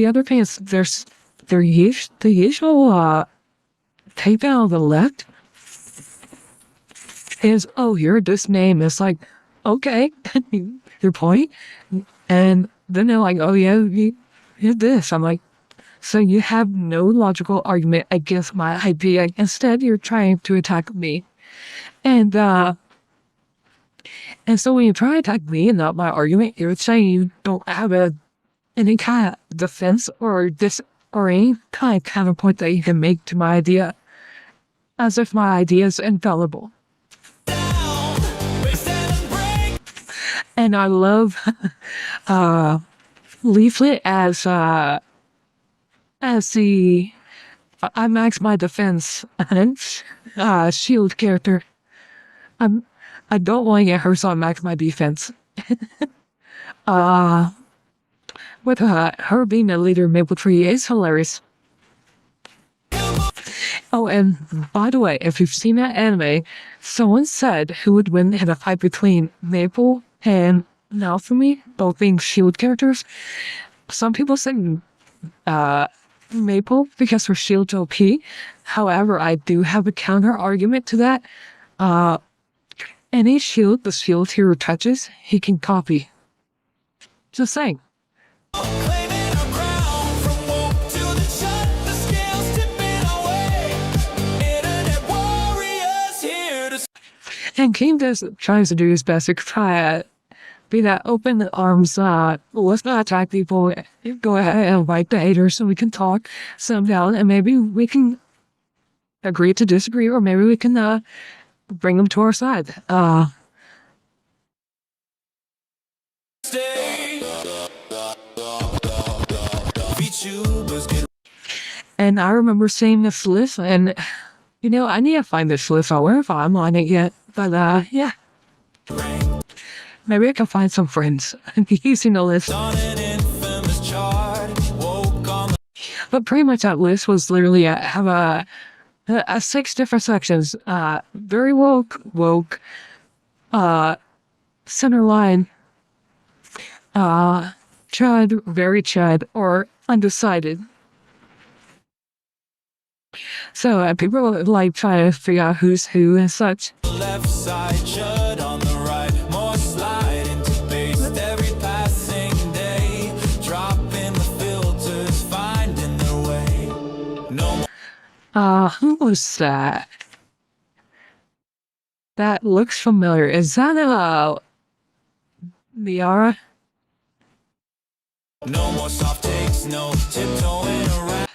other bands, the usual tape out on the left is, oh, you're this name. It's like, okay, your point. And then they're like, oh yeah, you're this. I'm like, so you have no logical argument against my idea. Instead, you're trying to attack me. And so when you try to attack me and not my argument, you're saying you don't have any kind of defense or any kind of counterpoint that you can make to my idea. As if my idea is infallible. And I love Leaflet as the I max my defense shield character. I don't want to get her, so I max my defense. With her being a leader, Maple Tree is hilarious. Oh, and by the way, if you've seen that anime, someone said who would win in a fight between Maple and Naofumi, both being shield characters. Some people say Maple because her shield's OP. However, I do have a counter argument to that. Any shield the shield hero touches, he can copy. Just saying. Claiming our crown from woke to the shut, the scales tipping our way. Internet warriors here to And King tries to do his best to try to be that open arms, let's not attack people. Go ahead and invite the haters so we can talk, sit them down, and maybe we can agree to disagree, or maybe we can bring them to our side. stay. VTubers get And I remember seeing this list, and I need to find this list. I wonder if I'm on it yet. But yeah, maybe I can find some friends using the list. on an infamous chart. Woke on the But pretty much that list was literally have 6 different sections. Very woke, center line, chud, very chud, or undecided. So people like trying to figure out who's who and such. left side, chud on the right. More slide into base every passing day. Dropping the filters, finding their way. No more. Who was that? That looks familiar. Is that Miara? No more soft takes, no tiptoeing around.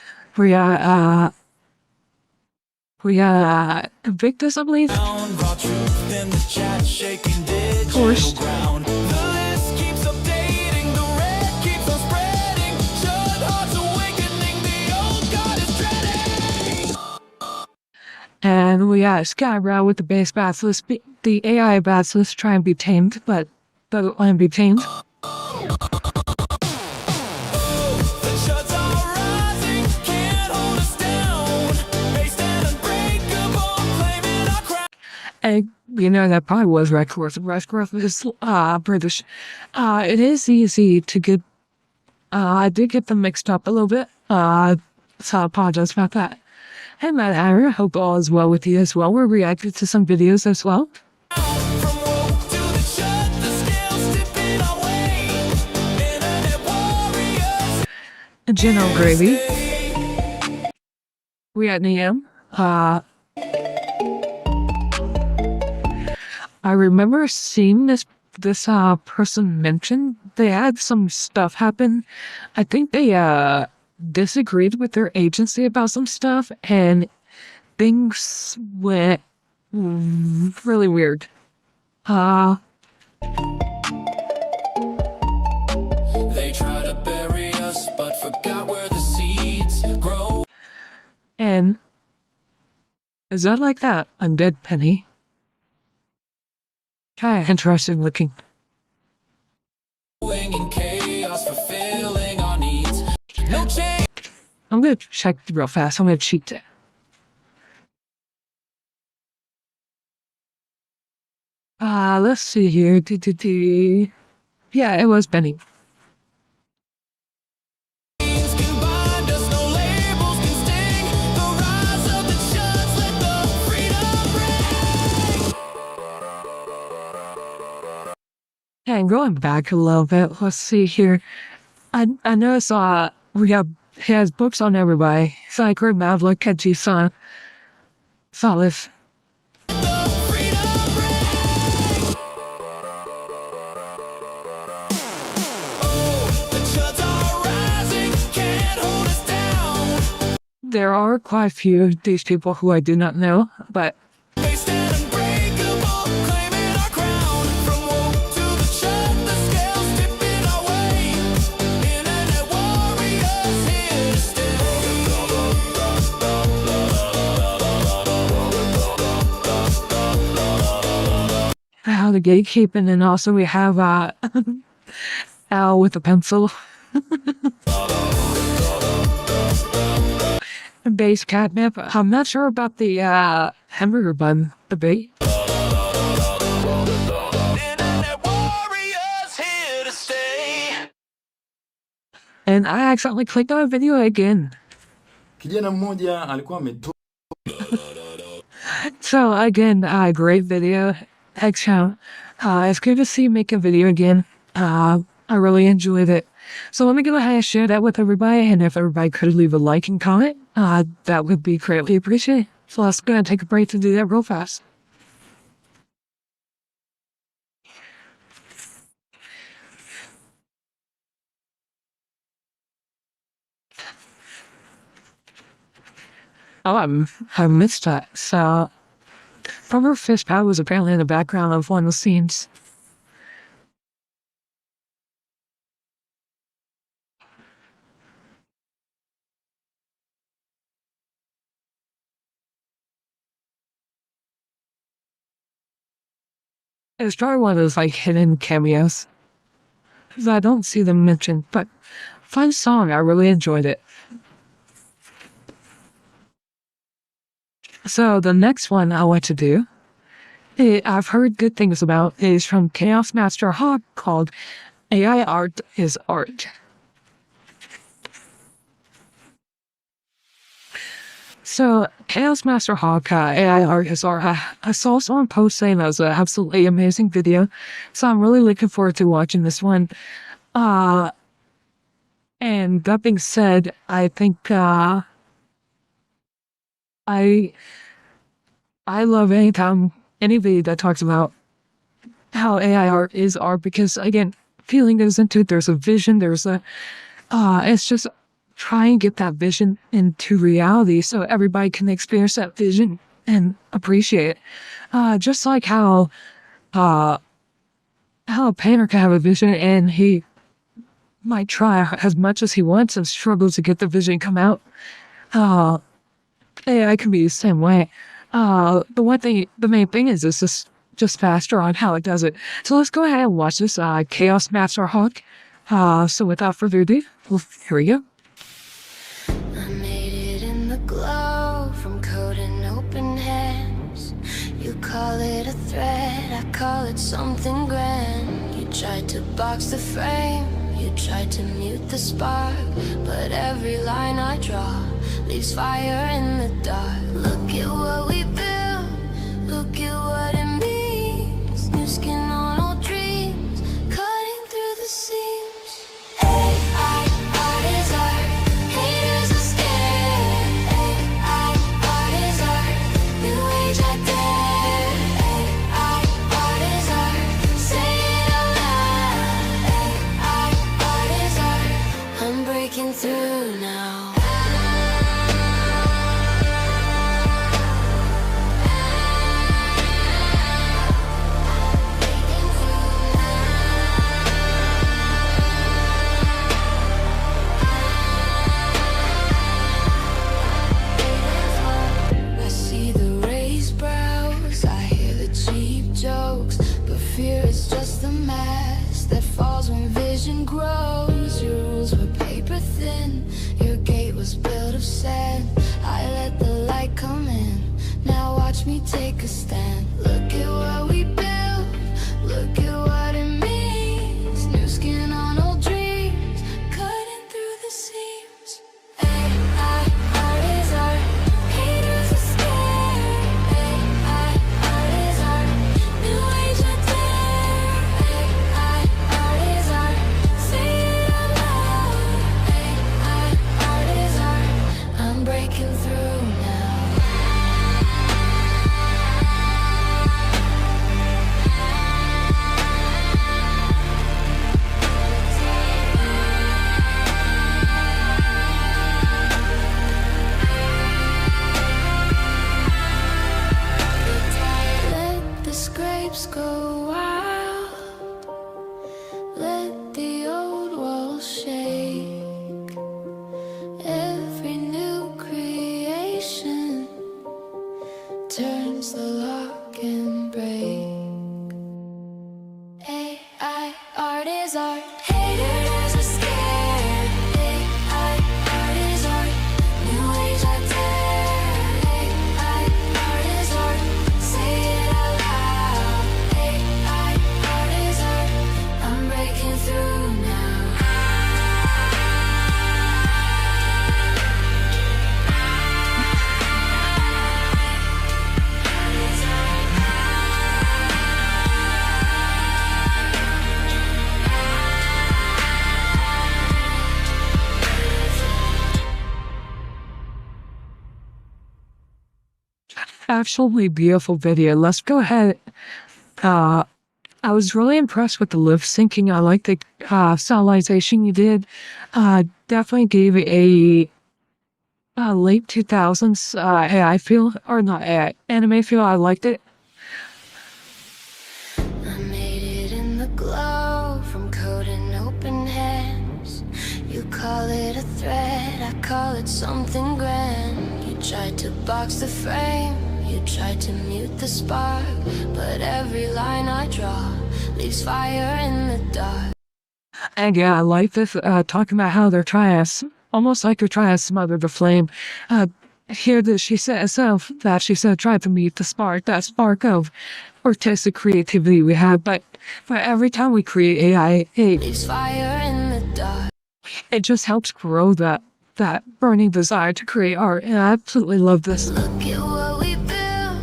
We got Victus, I believe. Raw truth in the chat, shaking digital Forced. ground. The list keeps updating, the red keeps on spreading. Chud hearts awakening, the old god is dreading. And we got Skybrow with the base Basilisk. The AI Basilisk try and be tamed, but doesn't want to be tamed. The chuds are rising, can't hold us down. Based and unbreakable, claiming our crown. And that probably was Redcross. Redcross is British. It is easy to get. I did get them mixed up a little bit. So I apologize about that. Hey, Matt Ira, hope all is well with you as well. We're reacting to some videos as well. From woke to the chud, the scales tipping our way. Internet warriors. And General Gravy. We at Niam. I remember seeing this this person mentioned, they had some stuff happen. I think they disagreed with their agency about some stuff, and things went really weird. They try to bury us, but forgot where the seeds grow. And is that like that undead penny? Kinda interesting looking. In chaos, fulfilling our needs. No change. I'm gonna check real fast. I'm gonna cheat it. Let's see here. Yeah, it was Benny. Can bind us, no labels can sting. The rise of the church, let the freedom ring. And going back a little bit, let's see here. I noticed he has books on everybody. Sacred Mavlik Keji San Salif. There are quite a few of these people who I do not know, but They stand unbreakable, claiming our crown. From woke to the church, the scales tipping our way. Internet warriors here to stay. the gatekeeping, and also we have Al with a pencil. Base catnip. I'm not sure about the hamburger bun debate. Internet warriors here to stay. And I accidentally clicked on a video again. Kijana mmoja alikuwa ametoka. So again, great video. Excellent. It's good to see you make a video again. I really enjoyed it. So let me go ahead and share that with everybody, and if everybody could leave a like and comment, that would be greatly appreciated. So let's go ahead and take a break to do that real fast. Oh, I missed that. So, Rubber Fist Pad was apparently in the background of one of the scenes. It's probably one of those like hidden cameos. Because I don't see them mentioned, but fun song. I really enjoyed it. So the next one I want to do, I've heard good things about, is from Chaos Master Hawk, called AI Art is Art. So Chaos Master Hawk, AI Art is Art. I saw someone post saying that was an absolutely amazing video, so I'm really looking forward to watching this one. And that being said, I think I love anytime anybody that talks about how AI art is art, because again, feeling goes into it. There's a vision. There's a it's just try and get that vision into reality so everybody can experience that vision and appreciate it. Just like how a painter can have a vision and he might try as much as he wants and struggle to get the vision come out. AI can be the same way. The main thing is this just faster on how it does it. So let's go ahead and watch this Chaos Master Hawk. So without further ado, here we go. I made it in the glow from code and open hands. You call it a threat, I call it something grand. You tried to box the frame, you tried to mute the spark, but every line I draw leaves fire in the dark. Look at what we built, look at what it means. New skin on old dreams, cutting through the seams. AI art is art, haters are scared. AI art is art, new age I dare. AI art is art, say it sand. I let the light come in. Now watch me take a stand. Look at what we built. Look at what it means. New skin on old dreams, cutting through the seams. AI art is art. Haters are scared. AI art is art. New age I dare. AI art is art. Say it out loud. AI art is art. I'm breaking through now. Let the scrapes go wild. Let the old walls shake. Every new creation turns the lock and break. AI art is art. Haters are scared. AI art is art. New age I dare. AI art is art. Say it out loud. AI art is art. I'm breaking through now. Absolutely beautiful video. Let's go ahead. I was really impressed with the lip syncing. I like the stylization you did. Definitely gave it a late 2000s AI feel, or not AI, anime feel. I liked it. I made it in the glow from code and open hands. You call it a threat, I call it something grand. You tried to box the frame, you tried to mute the spark, but every line I draw leaves fire in the dark. And yeah, I like this, talking about how they're trying to, almost like they're trying to smother the flame. Here that she says, she said, try to meet the spark, that spark of artistic creativity we have. But every time we create AI, Leaves fire in the dark. it just helps grow that burning desire to create art. And I absolutely love this. Look at what we built,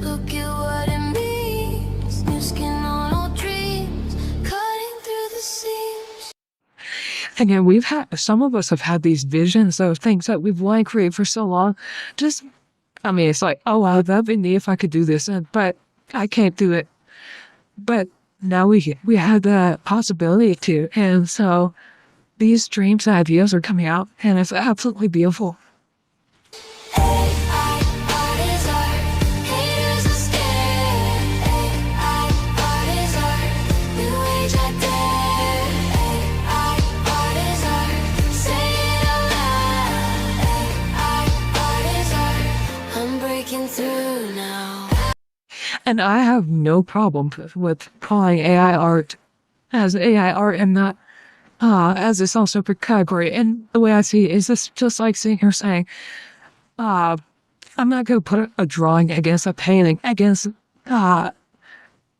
look at what it means. New skin on old dreams, cutting through the seams. Again, some of us have had these visions of things that we've wanted to create for so long. It's like, oh wow, that'd be neat if I could do this, but I can't do it. But now we have the possibility to, and so these dreams and ideas are coming out, and it's absolutely beautiful. AI art is art. Haters are scared. AI art is art. New age I dare. AI art is art. Say it out loud. AI art is art. I'm breaking through now. And I have no problem with calling AI art as AI art and not as its own separate category. And the way I see it is this just like sitting here saying, I'm not going to put a drawing against a painting, against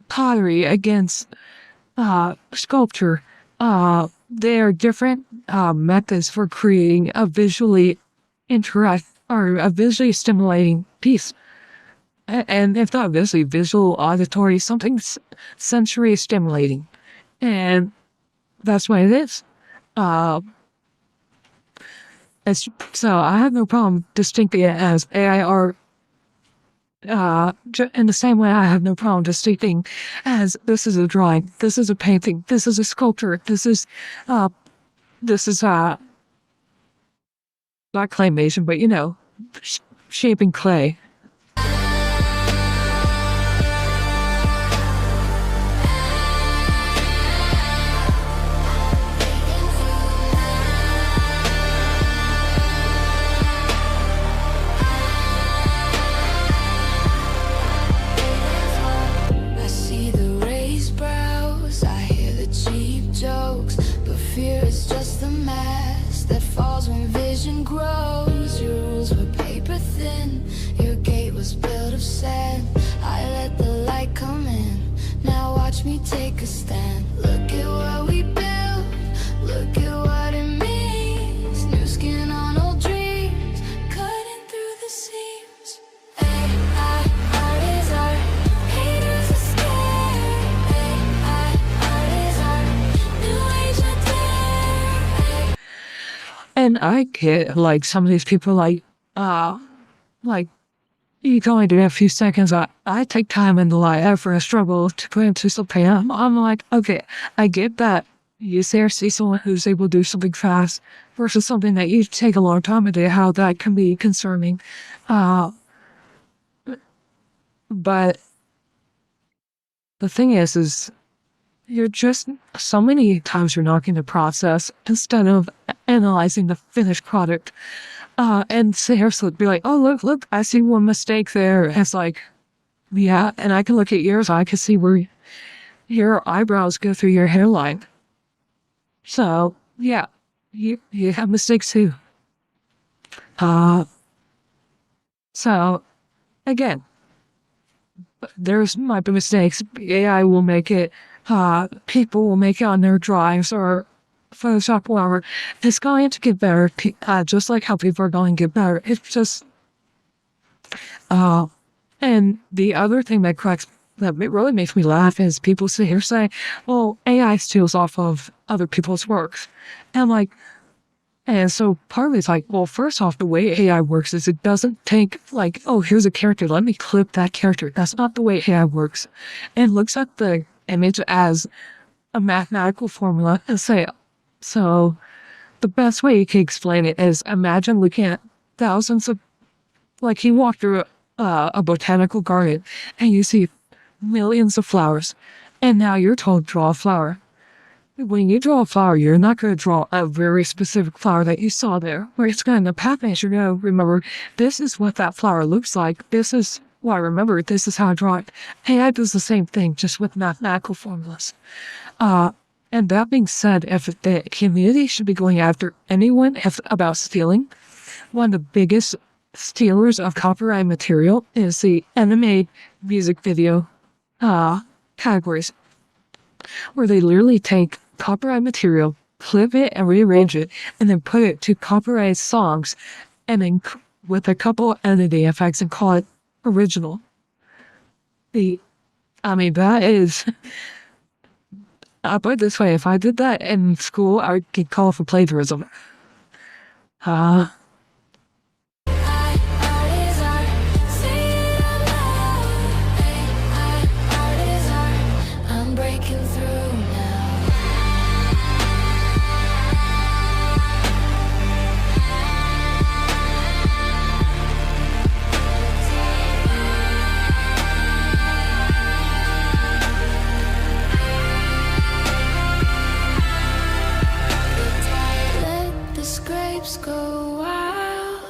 pottery, against sculpture. They are different methods for creating a visually stimulating piece. And if not visual, auditory, something sensory stimulating. And that's what it is. So I have no problem distincting it as AI art. In the same way, I have no problem distincting as this is a drawing, this is a painting, this is a sculpture, this is not claymation, but shaping clay. Fear is just the mask that falls when vision grows. You're stand. Look at what we built, look at what it means. New skin on old dreams, cutting through the seams. AI, art is art, haters are scared. AI, art is art, new age I dare. And I get, like, some of these people, like, you can only do it a few seconds. I take time in the life after a struggle to put into something. I'm like, okay, I get that. You see someone who's able to do something fast versus something that you take a long time to do, how that can be concerning. But the thing is you're just, so many times you're knocking the process instead of analyzing the finished product. And seriously be like, oh, look, I see one mistake there. It's like, yeah, and I can look at yours, I can see where your eyebrows go through your hairline. So, yeah, you have mistakes too. So, again, there's might be mistakes. AI will make it, people will make it on their drives or Photoshop, whatever. It's going to get better, just like how people are going to get better. It's just, and the other thing that really makes me laugh is people sit here saying, well, AI steals off of other people's works. And I'm like, and so part of it's like, well, first off, the way AI works is it doesn't take like, oh, here's a character, let me clip that character. That's not the way AI works. It looks at the image as a mathematical formula and say, so the best way you can explain it is imagine looking at thousands of, like you walk through a botanical garden and you see millions of flowers. And now you're told draw a flower. When you draw a flower, you're not going to draw a very specific flower that you saw there. Where it's going to pattern is you're going to remember, this is what that flower looks like. This is what I remember. This is how I draw it. AI does the same thing, just with mathematical formulas. And that being said, if the community should be going after anyone about stealing, one of the biggest stealers of copyright material is the anime music video categories, where they literally take copyright material, clip it and rearrange it, and then put it to copyright songs, and then with a couple editing effects and call it original. That is... I'll put it this way, if I did that in school, I would get called for plagiarism. I'm breaking through now. Let the scrapes go wild.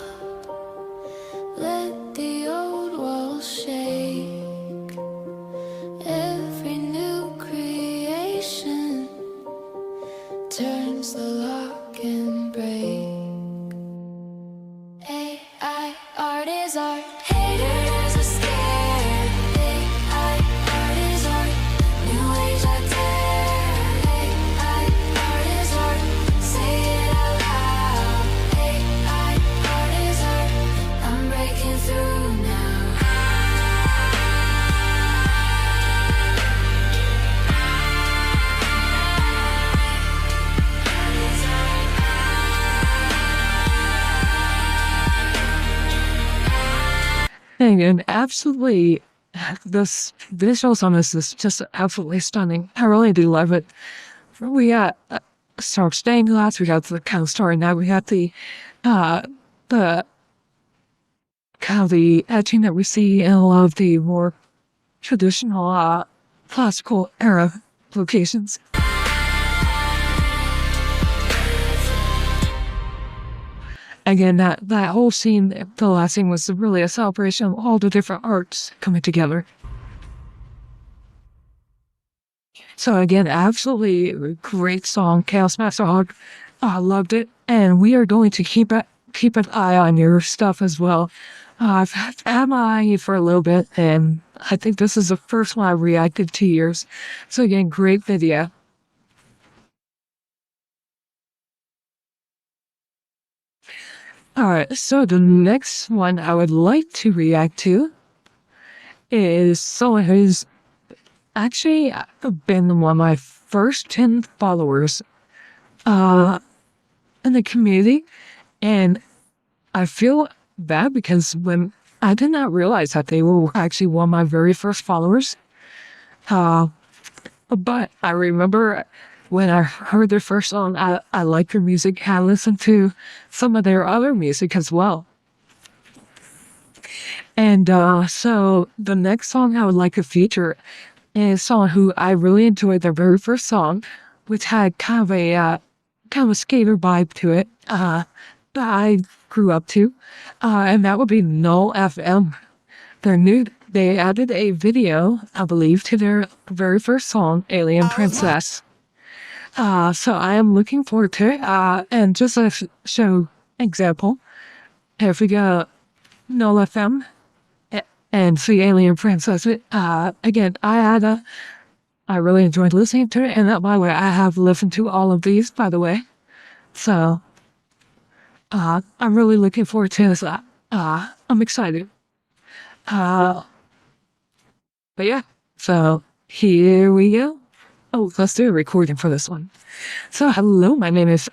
Let the old walls shake. Every new creation turns the lock and break. AI, art is art. Haters are scared. AI, art is art. New age I dare. AI, art is art. Say it out loud. AI, art is art. I'm breaking through now. And absolutely, this visuals on this is just absolutely stunning. I really do love it. We got star stained glass, we got the kind of story now, we got the kind of the etching that we see in a lot of the more traditional classical era locations. Again, that whole scene, the last scene, was really a celebration of all the different arts coming together. So again, absolutely great song, Chaos Master Hog. I loved it, and we are going to keep an eye on your stuff as well. I've had my eye on you for a little bit, and I think this is the first one I reacted to yours. So again, great video. Alright, so the next one I would like to react to is someone who's actually been one of my first 10 followers in the community. And I feel bad because when I did not realize that they were actually one of my very first followers. But I remember when I heard their first song, I liked their music. I listened to some of their other music as well. And so the next song I would like to feature is someone who I really enjoyed their very first song, which had kind of a skater vibe to it that I grew up to, and that would be Null FM. They added a video, I believe, to their very first song, Alien Princess. So I am looking forward to it. And just a show example, if we go Null FM and see Alien Princess, again, I really enjoyed listening to it. And by the way, I have listened to all of these, by the way. So I'm really looking forward to this. I'm excited. But yeah, so here we go. Oh, let's do a recording for this one. So hello, my name is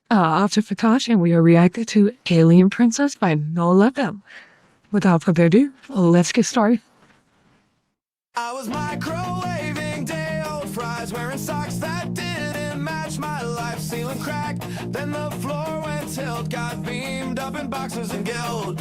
Ovted Fatash, and we are reacting to Alien Princess by Null FM. Without further ado, let's get started. I was microwaving day-old fries, wearing socks that didn't match my life, ceiling cracked, then the floor went tilt, got beamed up in boxes and guild.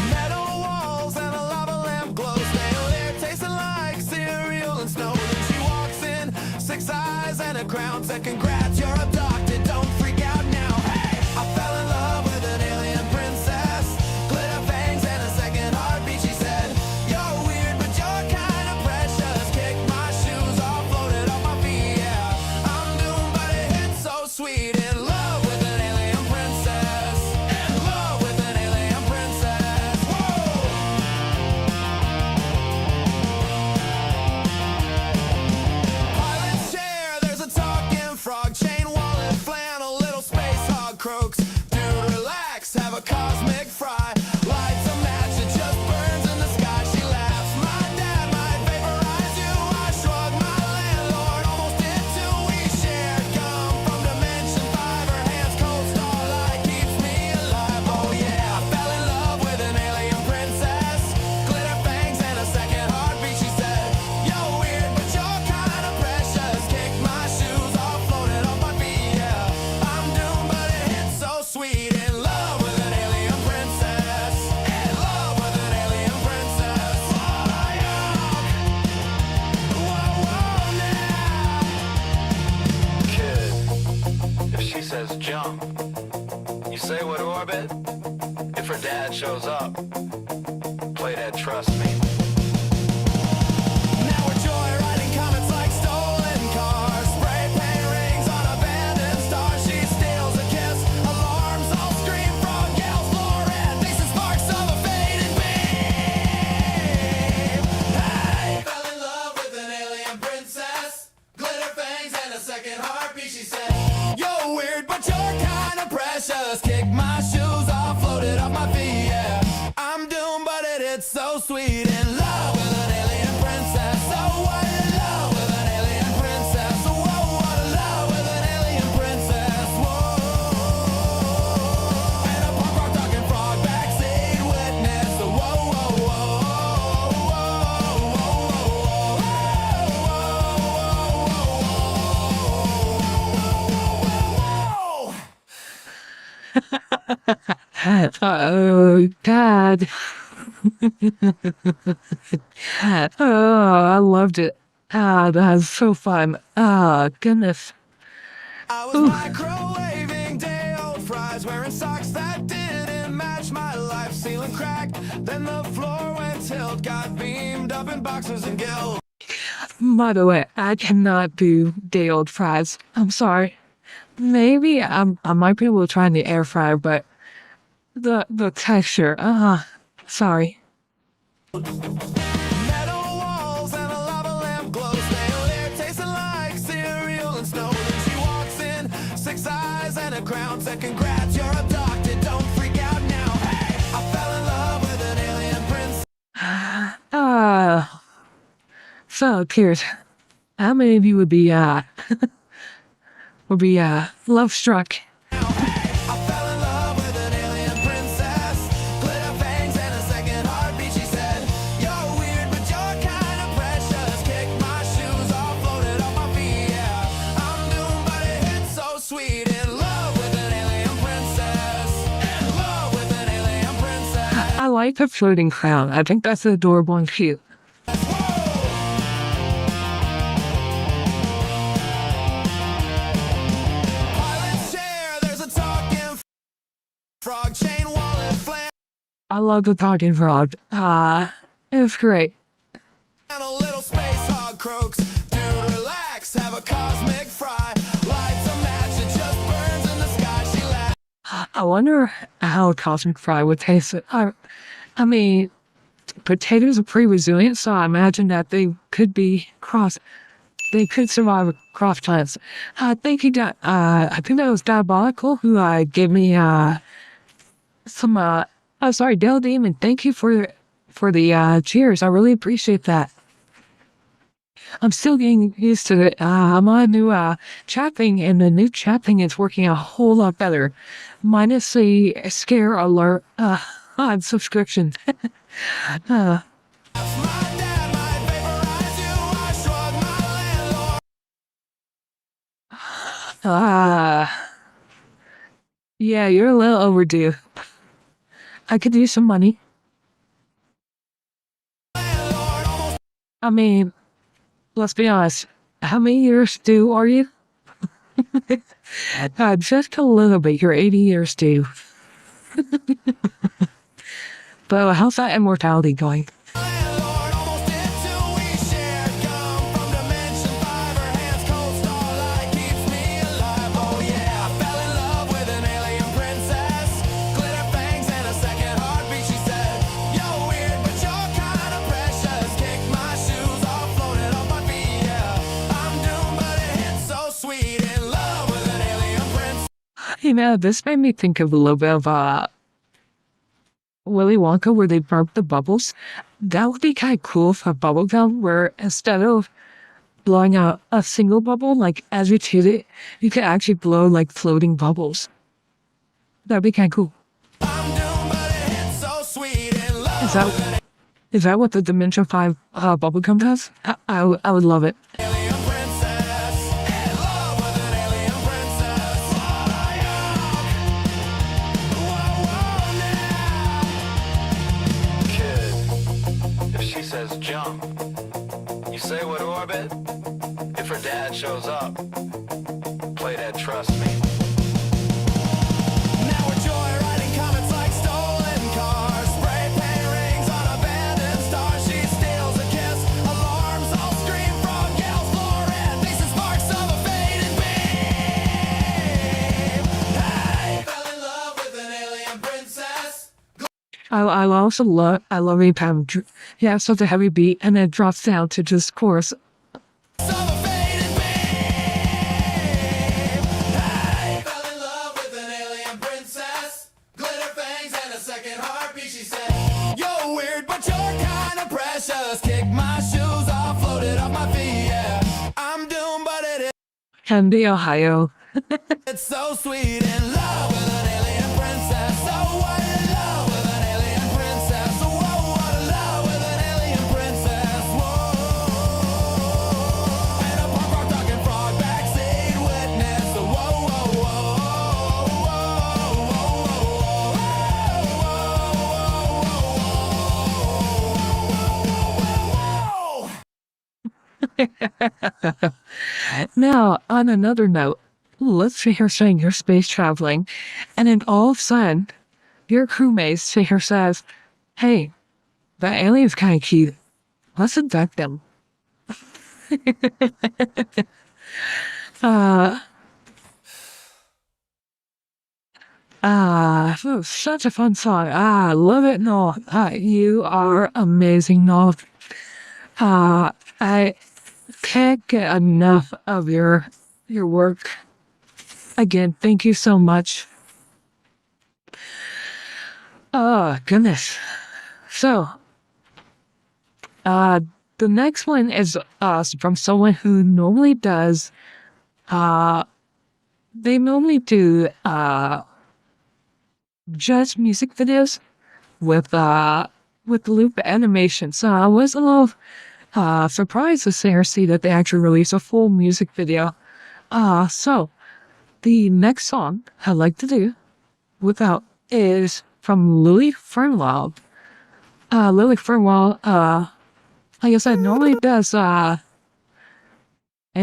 Metal walls and a lava lamp glow, stale air tasting like cereal and snow. Then she walks in, 6 eyes and a crown, said congrats, you're abducted, don't freak out now. Hey! I fell in love with an alien princess, glitter fangs and a second heartbeat. She said, you're weird but you're kinda precious, kicked my shoes off, floated off my feet. Yeah, I'm doomed but it hit so sweet. In love with an alien princess, in love with an alien princess. Whoa! Pilot's chair, there's a talking frog, chain wallet, flannel, little space hog croaks. Dude, relax, have a cosmic fry. Lights a match, it just burns in the sky. She laughs, my dad might vaporize you. I shrug, my landlord almost did too. We shared gum from dimension 5. Her hands cold, starlight keeps me alive. Oh yeah, I fell in love with an alien princess, glitter fangs and a second heartbeat. She said, you're weird but you're kinda precious, kicked my shoes off, floated off my feet. Yeah, I'm doomed but it hit so sweet. In love with an alien princess, in love with an alien princess. Whoa, whoa, now. Kid, if she says jump, you say what orbit? If her dad shows up, play that trust me. Now we're joyriding comets like stolen cars, spray paint rings on abandoned stars. She steals a kiss, alarms all scream, frog yells, fluorescent faces, sparks of a faded beam. Hey! Fell in love with an alien princess, glitter fangs and a second heartbeat. She said, you're weird but you're kinda precious, kicked my shoes off, floated off my feet. Yeah, I'm doomed but it hits so sweet. In love with an alien princess. So what in love with an alien princess. Whoa, what a love with an alien princess. Whoa. And a punk rock talking frog backseat witness. Whoa, whoa, whoa, Oh, God. Oh, I loved it. That was so fun. Goodness. I was microwaving day-old fries, wearing socks that didn't match my life, ceiling cracked, then the floor went tilt, got beamed up in boxes and guild. By the way, I cannot do day-old fries. I'm sorry. Maybe I might be able to try in the air fryer, but the texture, sorry. Metal ground. Said congrats, you're abducted, don't freak out now. Hey, I fell in love with an alien princess. So, Pierce, how many of you would be, love struck? I fell in love with an alien princess. Glitter fangs and a second heartbeat. She said, you're weird, but you're kind of precious. Kicked my shoes off, floated off my feet. Yeah, I'm doomed, but it hit so sweet. In love with an alien princess. In love with an alien princess. I like the floating crown. I think that's adorable and cute. Pilot's chair, there's a talking frog, chain wallet, flan, I love the talking frog. It's great. and a little space hog croaks. Dude, relax, have a cosmic fry. Lights a match, it just burns in the sky. She laughs. I wonder how a cosmic fry would taste. I mean, potatoes are pretty resilient, so I imagine that they could be they could survive cross plants. I think I think that was Diabolical who gave me some oh sorry, Dale Demon, thank you for the cheers. I really appreciate that. I'm still getting used to it. I'm on a new chat thing, and the new chat thing is working a whole lot better. Minus the scare alert on subscription. My dad might vaporize you. I shrug my landlord. Yeah, you're a little overdue. I could use some money. I mean, let's be honest. How many years due are you? Just a little bit. You're 80 years due. But how's that immortality going? Landlord almost did too. We shared gum from Dimension 5. Her hands cold, starlight keeps me alive. Oh yeah, I fell in love with an alien princess. Glitter fangs and a second heartbeat. She said, you're weird, but you're kind of precious. Kicked my shoes off, floated off my feet. Yeah, I'm doomed, but it hit so sweet. In love with an alien princess. You know, this made me think of a little bit of Willy Wonka where they burp the bubbles. That would be kind of cool for bubble gum where instead of blowing out a single bubble, like as you chew it, you could actually blow like floating bubbles. That'd be kind of cool. I'm doomed, but it hit so sweet. In love Is that what the Dimension 5 bubble gum does? I would love it. alien princess. In love with an alien princess. Whoa, now. Kid, if she says jump, you say what orbit? If her dad shows up, play that trust me. Now we're joyriding comets like stolen cars. Spray paint rings on abandoned stars. She steals a kiss. Alarms all scream. Frog yells. Fluorescent faces sparks of a faded beam. Hey, fell in love with an alien princess. I also love anytime you have such a heavy beat and then it drops down to just chorus. Of a faded beam. Hey, fell in love with an alien princess. Glitter fangs and a second heartbeat. She said, you're weird, but you're kind of precious. Kicked my shoes off, floated off my feet. Yeah, I'm doomed, but Candy, Ohio. it's so sweet. In love with an alien princess. So what in love with an alien princess. Whoa, what in love with an alien princess. Whoa. And a punk rock talking frog backseat witness. Whoa, whoa, whoa, whoa, whoa, whoa. Now, on another note, let's say you're saying you're space traveling, and then all of a sudden, your crewmate sit here says, hey, that alien's kind of cute. Let's abduct them. Such a fun song. I love it, Noel. You are amazing, Noel. I can't get enough of your work. again, thank you so much. Oh, goodness. So, the next one is from someone who normally does, they normally do just music videos with loop animation. So I was a little surprised to see that they actually released a full music video. So the next song I'd like to do without is from Lily Fernwald. Lily Fernwald, like I said, normally does, and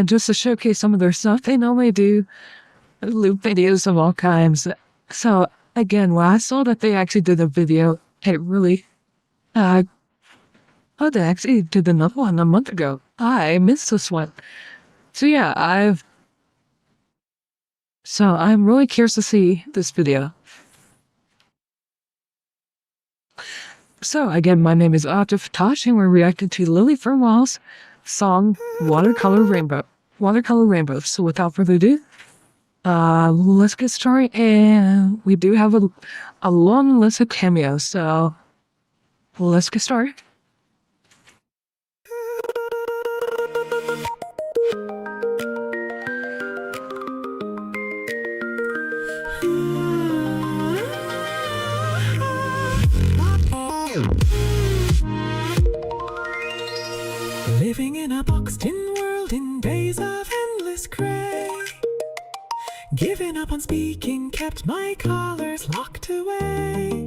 just to showcase some of their stuff, they normally do loop videos of all kinds. So again, when I saw that they actually did a video, it really, oh, they actually did another one a month ago. I missed this one. So yeah, I'm really curious to see this video. So again, my name is Ovted Fatash, and we're reacting to Lily Fernwald's song Watercolor Rainbow. Watercolor Rainbow. So without further ado, let's get started. And we do have a long list of cameos, so let's get started. Living in a boxed-in world in days of endless gray. Giving up on speaking kept my colors locked away.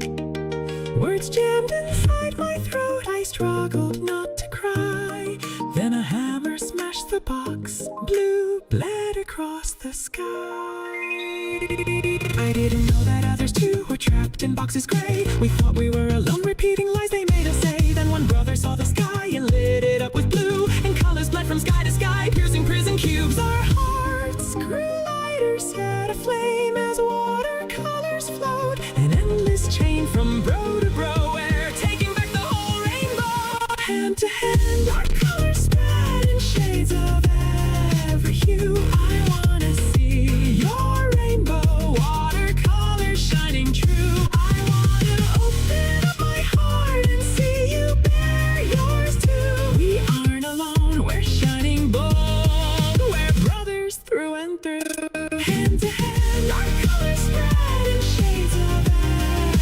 Words jammed inside my throat, I struggled not to cry. Then a hammer smashed the box, blue bled across the sky. I didn't know that others too were trapped in boxes gray. We thought we were alone, repeating lies they made us say. Then one brother saw the sky and lit it up with blue, and colors bled from sky to sky, piercing prison cubes. Our hearts grew lighter, set aflame as watercolors flowed, an endless chain from bro to bro, we're taking back the whole rainbow. Hand to hand, our colors spread in shades of every hue. I wanna see your rainbow, watercolors shining true. I wanna open up my heart and see you bear yours too. We aren't alone, we're shining bold, we're brothers through and through. Hand to hand, our colors spread in shades of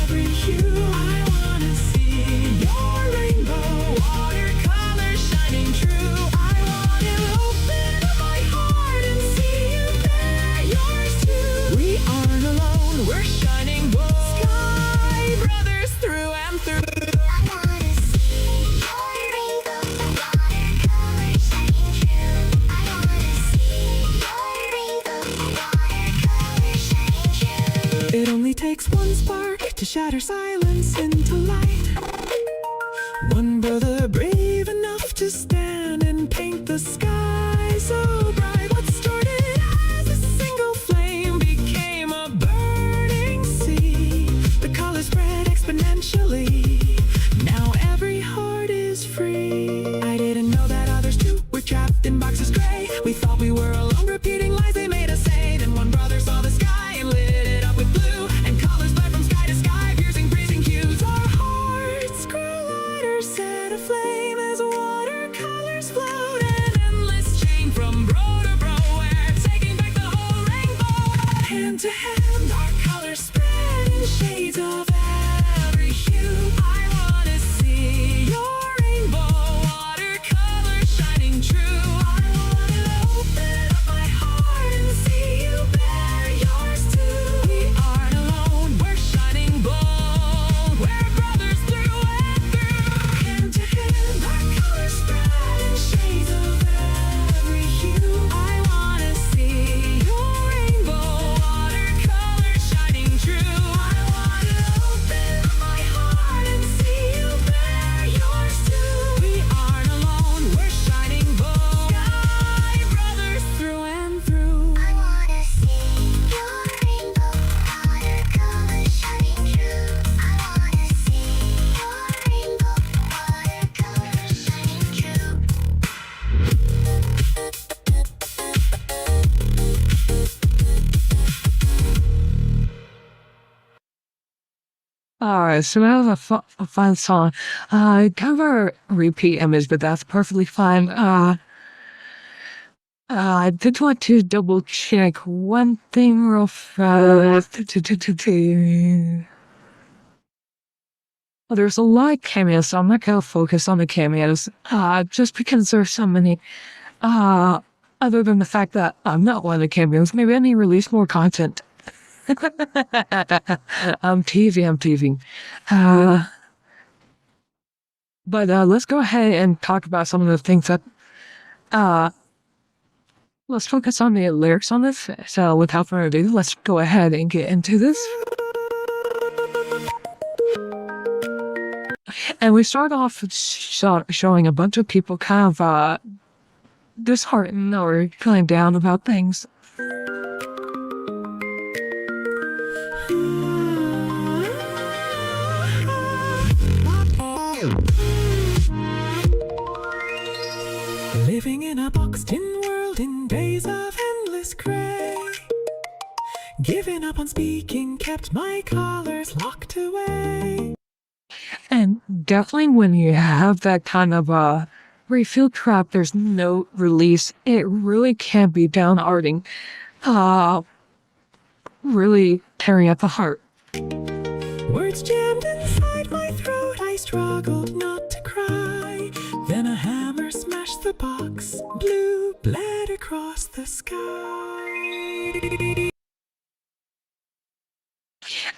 every hue. I wanna see your rainbow, watercolors shining true. I wanna open up my heart and see you bear yours too. We aren't alone, we're shining bold, sky brothers through and through. I wanna see your rainbow, watercolors shining true. I wanna see your rainbow, watercolors shining true. It only takes one spark to shatter silence into light. One brother brave enough to stand and paint the sky so bright. What started as a single flame became a burning sea. The colors spread exponentially. Now every heart is free. I didn't know that others too were trapped in boxes gray. We thought we were alone, repeating lies they made us say. Then one brother saw the sky and lit it up with blue, and colors bled from sky to sky, piercing freezing hues. Our hearts grew Alright, so that was a fun song. Kind of a repeat image, but that's perfectly fine. I did want to double check one thing real fast. Well, there's a lot of cameos, so I'm not gonna focus on the cameos, just because there's so many. Other than the fact that I'm not one of the cameos, maybe I need to release more content. I'm teasing. But let's go ahead and talk about some of the things that, uh, let's focus on the lyrics on this. So without further ado, let's go ahead and get into this. And we start off with showing a bunch of people kind of, disheartened or feeling down about things. Living in a boxed-in world in days of endless gray. Giving up on speaking kept my colors locked away. And definitely when you have that kind of, where you feel trapped, there's no release, it really can be downhearting. Really tearing at the heart. Words jammed inside my throat, I struggled not to cry. Then a hammer smashed the box, blue bled across the sky.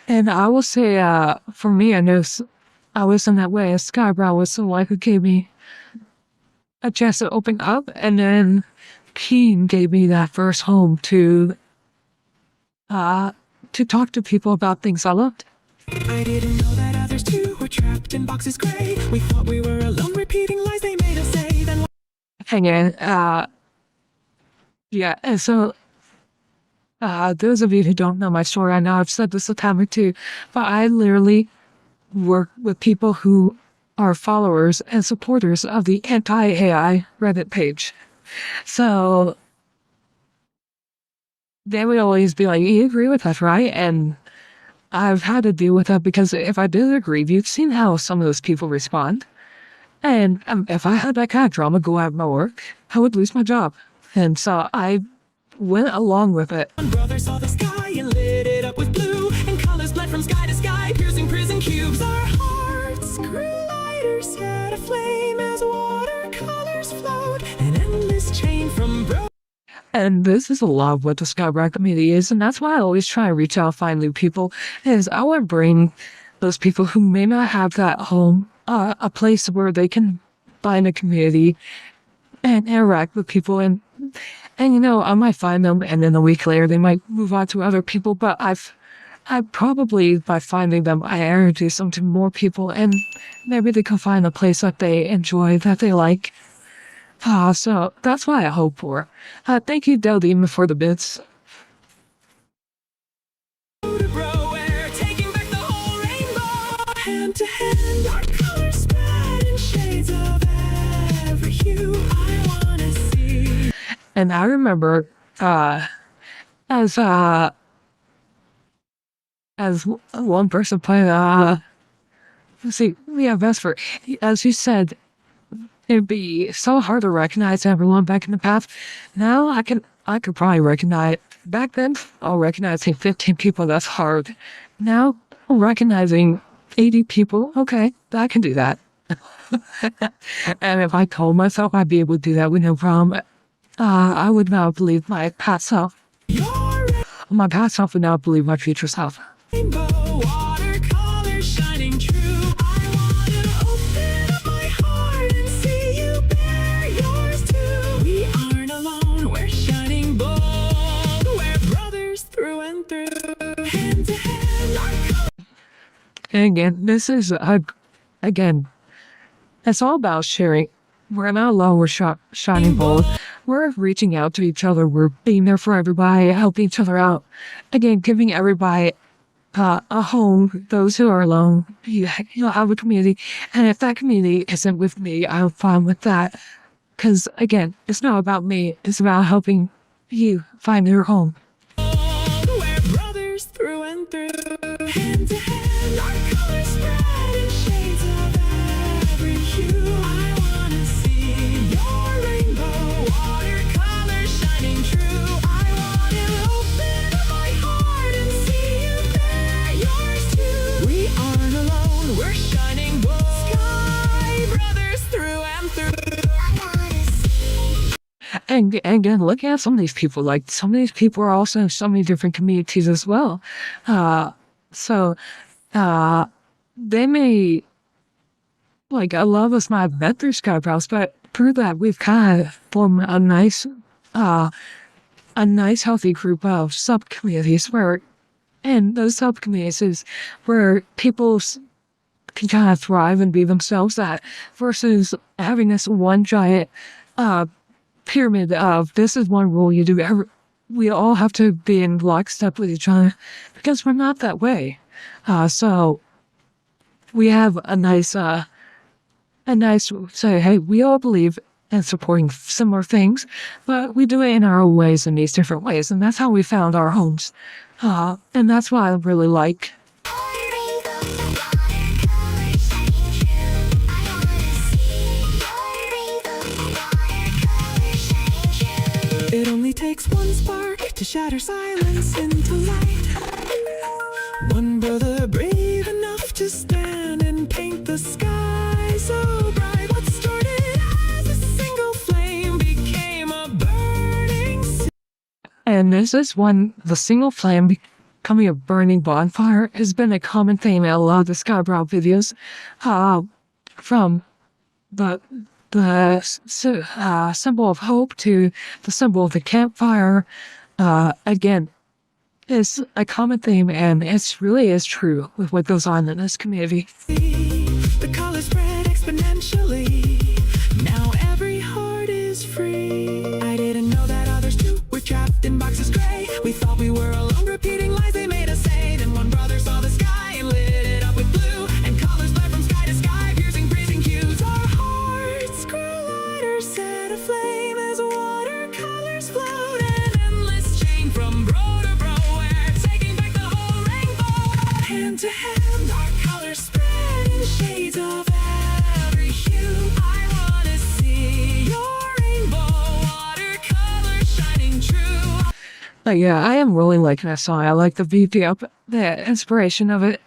And I will say, for me, I know I was in that way. Skybrow was the one who gave me a chance to open up, and then Keen gave me that first home to talk to people about things I loved. I didn't know that others too were trapped in boxes gray. We thought we were alone, repeating lies they made us say. Then Hang in, yeah, and so, those of you who don't know my story, I know I've said this a time or two, but I literally work with people who are followers and supporters of the anti-AI Reddit page. So they would always be like, you agree with us, right? And I've had to deal with that because if I did agree, you've seen how some of those people respond. And if I had that kind of drama go out of my work, I would lose my job. And so I went along with it. one brother saw the sky and lit it up with blue, and colors bled from sky to sky, piercing prison cubes. Our hearts grew lighter, set aflame as watercolors flowed, an endless chain from And this is a lot of what the Skybrow community is, and that's why I always try to reach out, find new people, is I want to bring those people who may not have that home, a place where they can find a community and interact with people, and you know, I might find them, and then a week later they might move on to other people, but I probably, by finding them, I introduce them to more people, and maybe they can find a place that they enjoy, that they like. So that's what I hope for. Thank you, Deldima, for the bits. We're taking back the whole rainbow. Hand to hand, our colors spread in shades of every hue. I wanna see. And I remember, as one person played, let's see, yeah, Vesper, as you said, it'd be so hard to recognize everyone back in the past. Now I could probably recognize, back then, recognizing 15 people, that's hard. Now, recognizing 80 people, okay, I can do that. And if I told myself I'd be able to do that with no problem, I would not believe my past self. My past self would not believe my future self. Rainbow watercolors shining true. I wanna open up my heart and see you bear yours too. We aren't alone, we're shining bold. We're brothers through and through. Hand to hand, our colors. And again, this is, again, it's all about sharing. We're not alone, we're shining bold. We're reaching out to each other, we're being there for everybody, helping each other out. Again, giving everybody a home, those who are alone, you have a community. And if that community isn't with me, I'm fine with that. Because, again, it's not about me, it's about helping you find your home. We're brothers through and through. Hand to hand, our colors. and again, looking at some of these people, like some of these people are also in so many different communities as well. So they may, like, a lot of us might have met through Skybrowse, but through that we've kind of formed a nice healthy group of subcommunities where, and those subcommunities is where people can kind of thrive and be themselves at, versus having this one giant pyramid of this is one rule you do. We all have to be in lockstep with each other because we're not that way. So we have a nice say, hey, we all believe in supporting similar things, but we do it in our own ways in these different ways, and that's how we found our homes. And that's what I really like. It only takes one spark to shatter silence into light. One brother brave enough to stand and paint the sky so bright. What started as a single flame became a burning city. And this is when the single flame becoming a burning bonfire has been a common theme in a lot of the Skybrow videos, from the symbol of hope to the symbol of the campfire. Again, is a common theme, and it really is true with what goes on in this community. The colors spread exponentially. Now every heart is free. I didn't know that others too were trapped in boxes gray. We thought we were alone, repeating lies they made us say. Then one brother saw the sky and lit it up with blue, and colors bled from sky to sky, piercing freezing hues. Our hearts grew lighter, set aflame as watercolors flowed. An endless chain from bro to bro, we're taking back the whole rainbow. Hand to hand, our colors spread in shades of every hue. I wanna see your rainbow watercolor shining true. But yeah, I am really liking that song. I like the beat, the inspiration of it.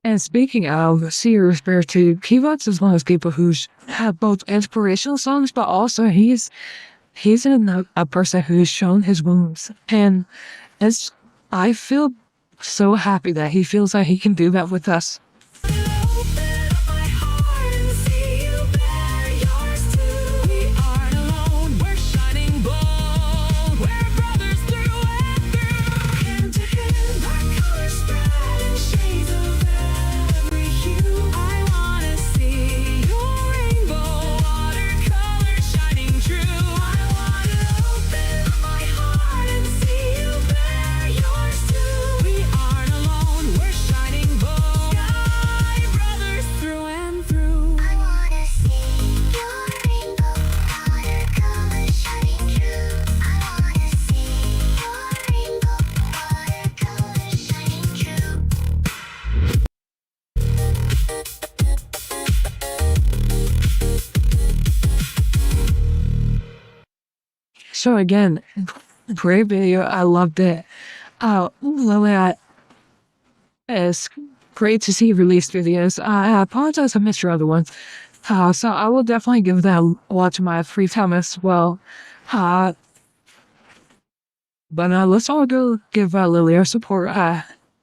And speaking of Sears Bear 2, Kivots is one of those people who's have both inspirational songs, but also he's a person who's shown his wounds. And I feel so happy that he feels like he can do that with us. Open up my heart and see you bear yours too. We aren't alone, we're shining bold. We're brothers through and through. Hand to hand, our colors spread in shades of every hue. I wanna see your rainbow watercolor shining true. I wanna open up my heart and see you bear yours too. We aren't alone, we're shining bold. Sky brothers through and through. I wanna see your rainbow watercolor shining true. I wanna see your rainbow watercolor shining true. So again, great video. I loved it. Liliat, it's great to see you release videos. I apologize I missed your other ones. So I will definitely give that a watch in my free time as well. But let's all go give Lily our support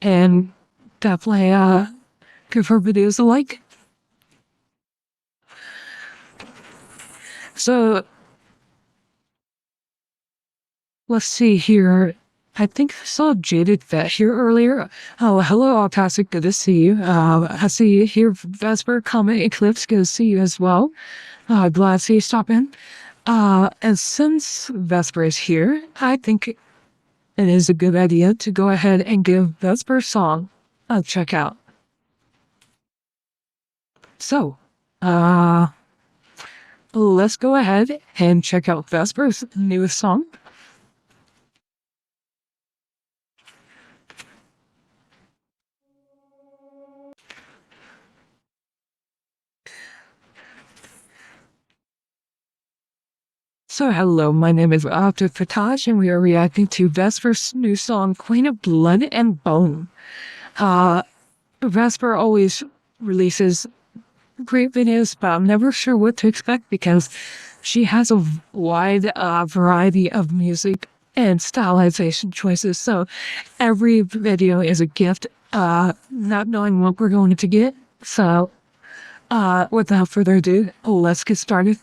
and definitely give her videos a like. So let's see here. I think I saw Jaded Vet here earlier. Oh, hello, Autastic. Good to see you. I see you here, Vesper, Comet, Eclipse. Good to see you as well. Glad to see you stop in. And since Vesper is here, I think it is a good idea to go ahead and give Vesper's song a check out. So, let's go ahead and check out Vesper's newest song. So hello, my name is Ovted Fatash, and we are reacting to Vesper's new song, Queen of Blood and Bone. Vesper always releases great videos, but I'm never sure what to expect because she has a wide variety of music and stylization choices. So every video is a gift, not knowing what we're going to get. So without further ado, let's get started.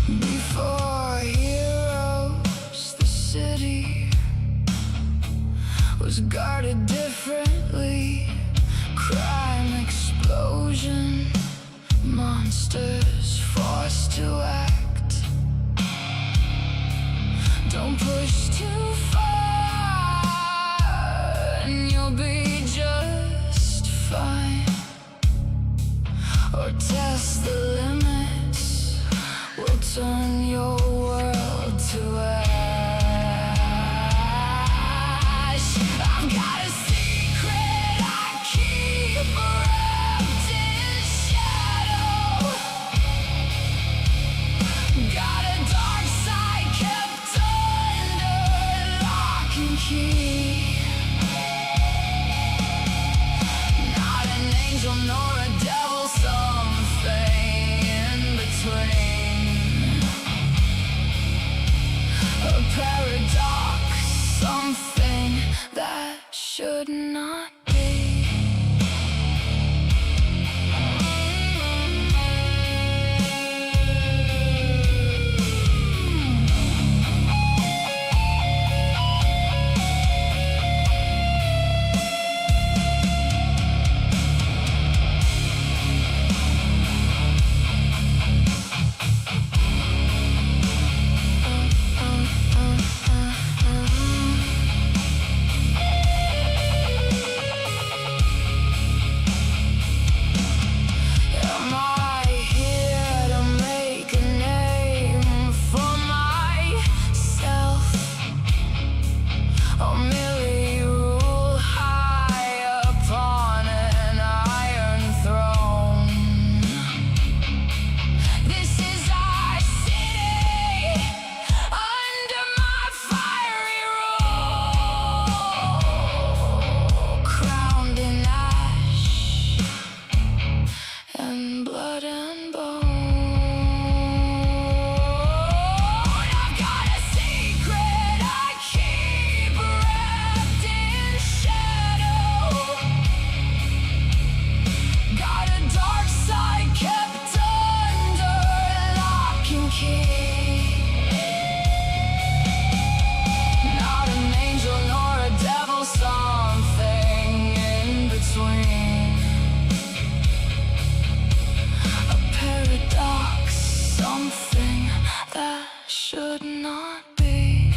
Before heroes, the city was guarded differently. Crime explosion, monsters forced to act. Don't push too far and you'll be just fine. Or test the limits, we'll turn your world to ash. I've got a secret I keep wrapped in shadow. Got a dark side kept under lock and key. Not an angel nor a devil, something in between. A paradox, something that should not be. Am I here to make a name for myself, or merely rule high upon an iron throne? This is our city, under my fiery rule, crowned in ash and blood and bone. I've got a secret I keep wrapped in shadow. Got a dark side kept under lock and key. Not an angel nor a devil, something in between. A paradox, something that should not be.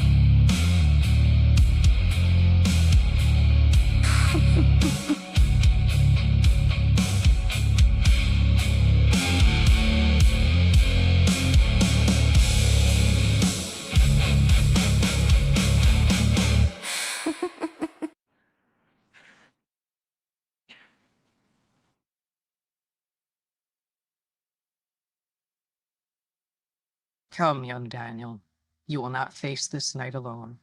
Come, young Daniel, you will not face this night alone.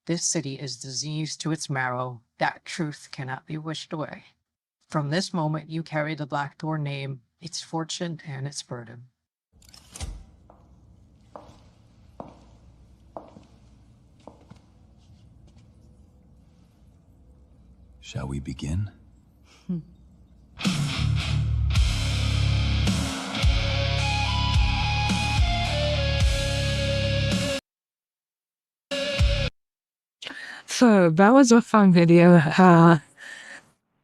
This city is diseased to its marrow, that truth cannot be wished away. From this moment you carry the Black Door name, its fortune and its burden. Shall we begin? So that was a fun video.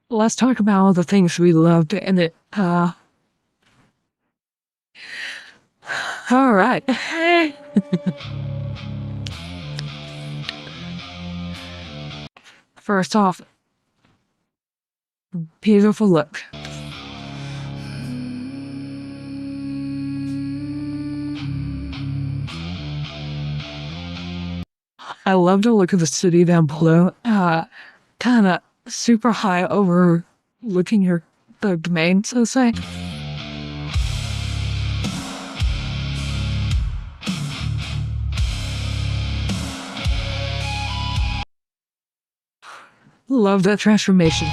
Let's talk about all the things we loved in it. All right. First off, beautiful look. I love to look at the city down below, kind of super high over looking your the domain, so to say. Love that transformation.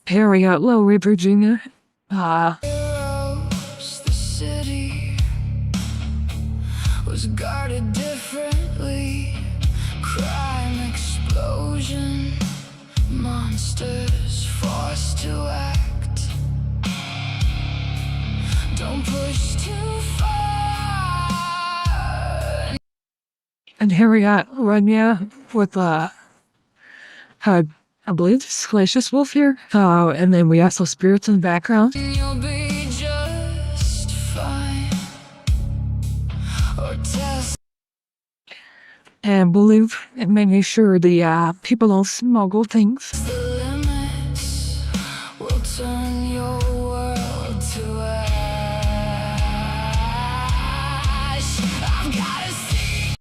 Here we got Low Ray, Virginia. The city was guarded differently. Crime explosion, monsters forced to act. Don't push too far. And here we got Rania with I believe it's Glacius Wolf here. And then we also Spirits in the background. You'll be just fine. Or test And believe in making sure the people don't smuggle things. the limits. We'll turn your world to ash. I've gotta see.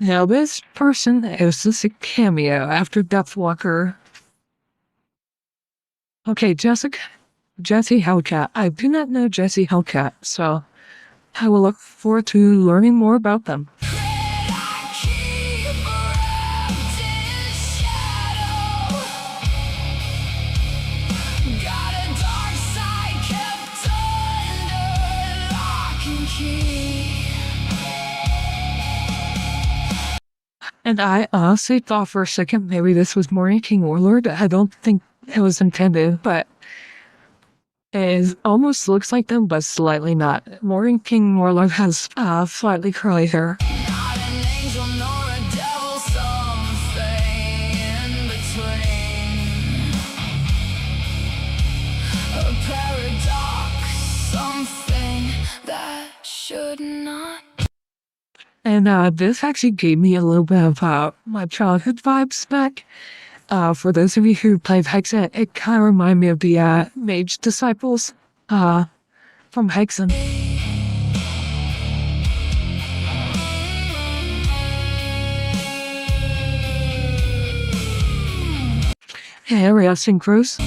Now this person is just a cameo after Deathwalker. Okay, Jesse Hellcat. I do not know Jesse Hellcat, so I will look forward to learning more about them. I keep wrapped in shadow. Got a dark side kept under lock and key. And I honestly thought for a second maybe this was Morning King Warlord. I don't think it was intended, but it almost looks like them, but slightly not. Morning King Warlord has slightly curly hair. Not an angel nor a devil, something in between. A paradox, something that should not. And this actually gave me a little bit of my childhood vibes back. For those of you who played Hexen, it kind of reminded me of the Mage Disciples from Hexen. Here we are, Synchros.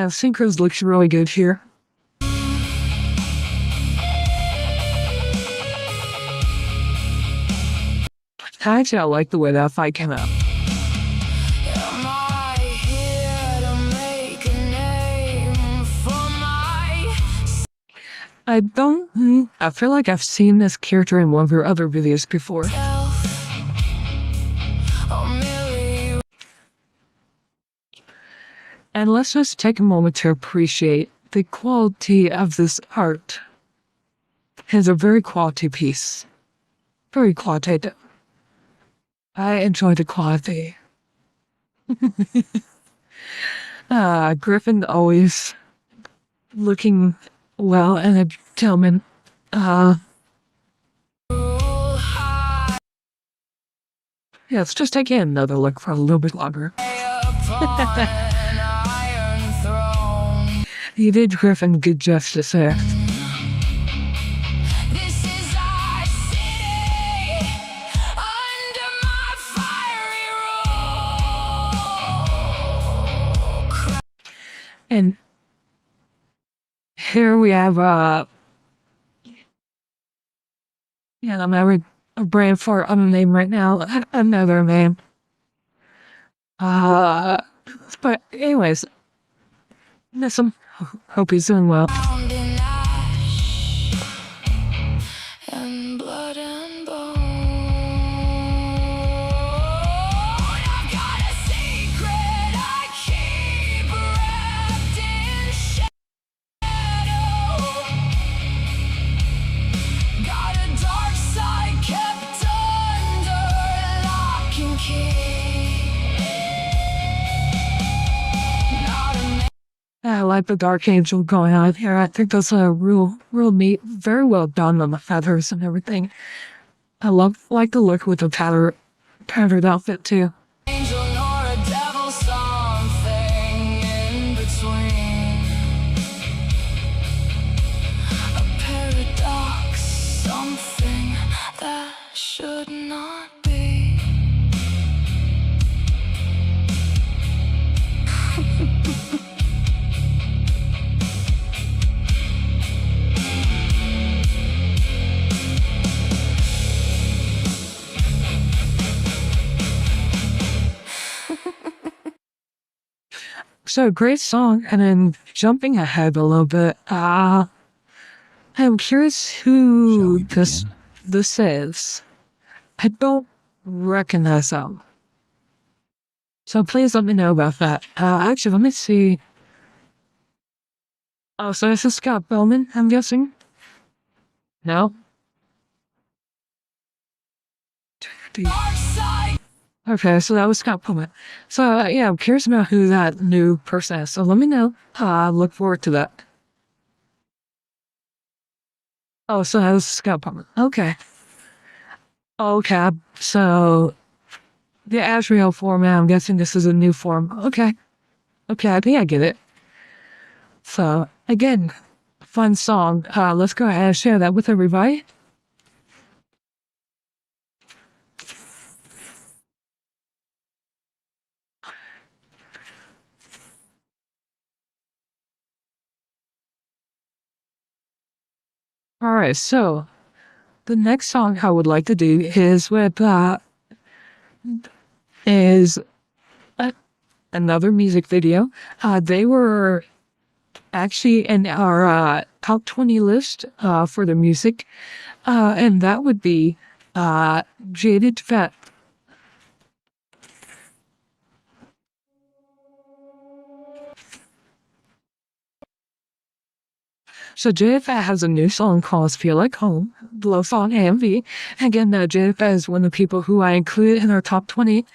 Synchros looks really good here. Actually, I like the way that fight came out. Am I here to make a name for I feel like I've seen this character in one of your other videos before. myself? Or merely And let's just take a moment to appreciate the quality of this art. It's a very quality piece. Very qualitative. I enjoy the quality. Griffin always looking well and a gentleman. Yeah, let's just take another look for a little bit longer. upon an iron throne. You did Griffin good justice there. This is our city, under my fiery rule. And here we have I'm having a brain fart on a name right now. Another name. But anyways, miss him. Hope he's doing well. Found in ash and blood and bone. I've got a secret I keep wrapped in shadow. Got a dark side kept under like the Dark Angel going on here. I think that's a real neat, very well done on the feathers and everything. I like the look with the patterned outfit too. Angel nor a devil, something in between. A paradox, something that should not be. So great song, and then jumping ahead a little bit, I'm curious Shall who we begin? this is. I don't recognize them. So please let me know about that. Actually, let me see. Oh, so this is Scott Bowman, I'm guessing? No? Okay, so that was Scott Bowman. So, yeah, I'm curious about who that new person is. So let me know. Look forward to that. Oh, so that was Scott Bowman. Okay. Okay, so the Azrael format, I'm guessing this is a new form. Okay. Okay, I think I get it. So, again, fun song. Let's go ahead and share that with everybody. Alright, so the next song I would like to do is with another music video. They were actually in our top 20 list for the music, and that would be Jaded Fat. So Jaded Fat has a new song called Feel Like Home, the love song AMV. Again, Jaded Fat is one of the people who I included in our top 20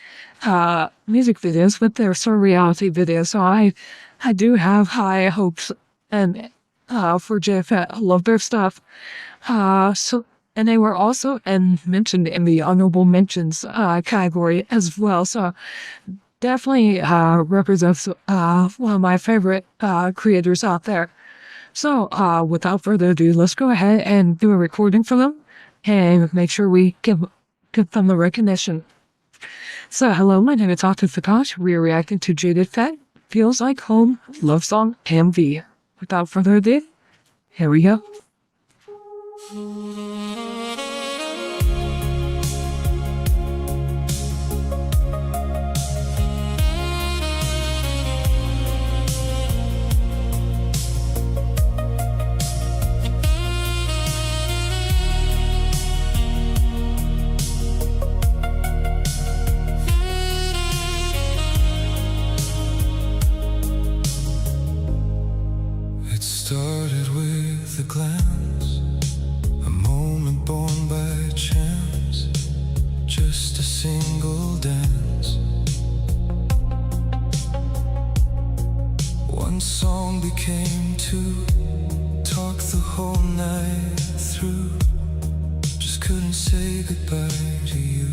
music videos with their sort of reality videos. So I do have high hopes and for Jaded Fat. I love their stuff. And they were also mentioned in the honorable mentions category as well. So definitely represents one of my favorite creators out there. So, without further ado, let's go ahead and do a recording for them and make sure we give them the recognition. So, hello, my name is Ovted Fatash. We are reacting to Jaded Fat, Feels Like Home, Love Song, MV. Without further ado, here we go. It started with a glance, a moment born by chance, just a single dance. One song became two, talked the whole night through, just couldn't say goodbye to you.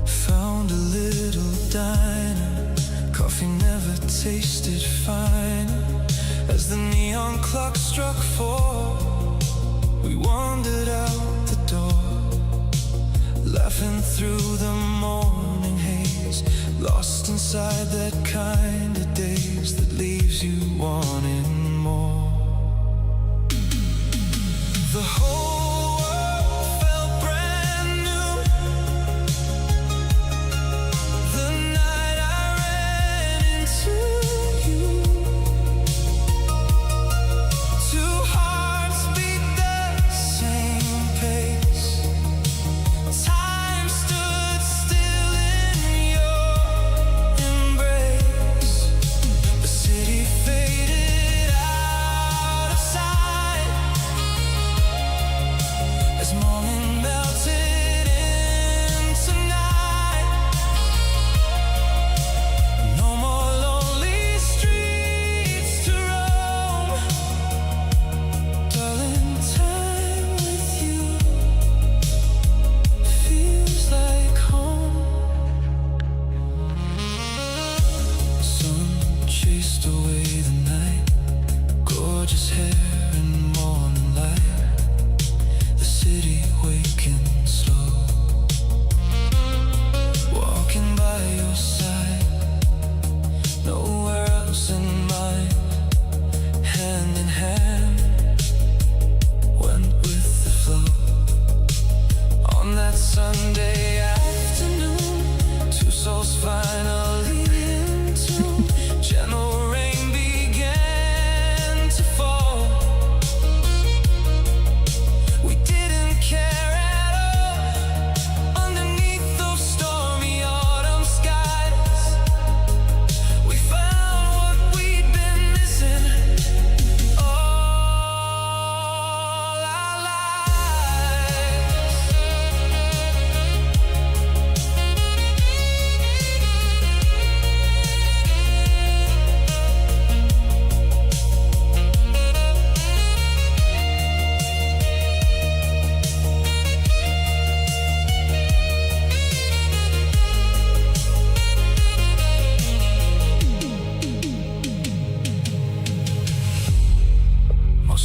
Found a little diner, coffee never tasted finer. As the neon clock struck 4, we wandered out the door, laughing through the morning haze, lost inside that kind of daze that leaves you wanting more. The whole world felt brand new the night I ran into you. Two hearts beat the same pace. Time stood still in your embrace. The city faded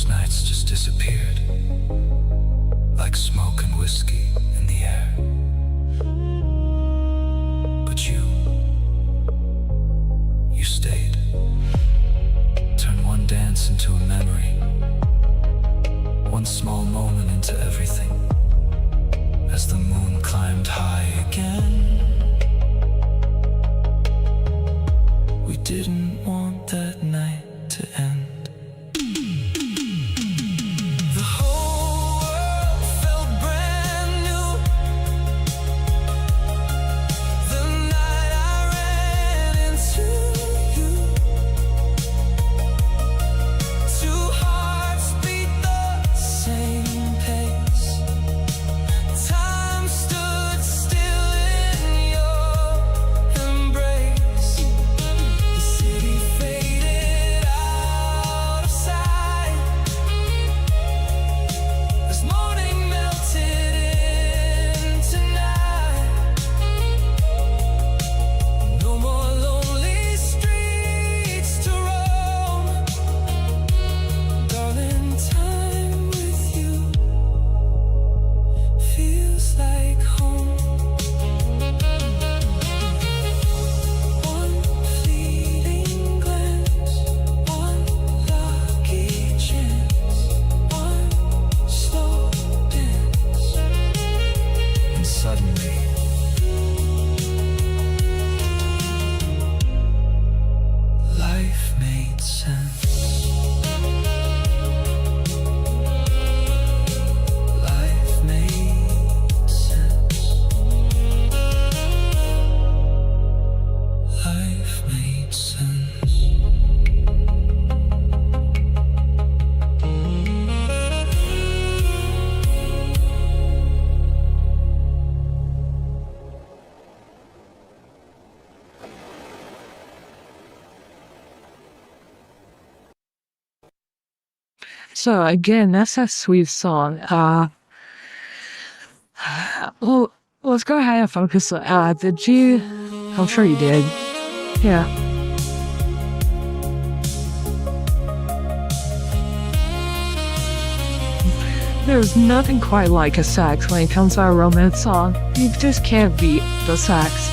Most nights just disappeared, like smoke and whiskey in the air. But you stayed. Turned one dance into a memory, one small moment into everything. As the moon climbed high again, we didn't want that night to end. The whole world felt brand new the night I ran into you. Two hearts beat the same pace. Time stood still in your embrace. The city faded out of sight as morning melted into night. No more lonely streets to roam. Darling, time with you feels like home. One fleeting glance, one lucky chance, one slow dance, and suddenly life made sense. Life made sense. Life made sense. So again, that's a sweet song. Well, let's go ahead and focus. Did you? I'm sure you did. Yeah. There's nothing quite like a sax when it comes to a romance song. You just can't beat the sax.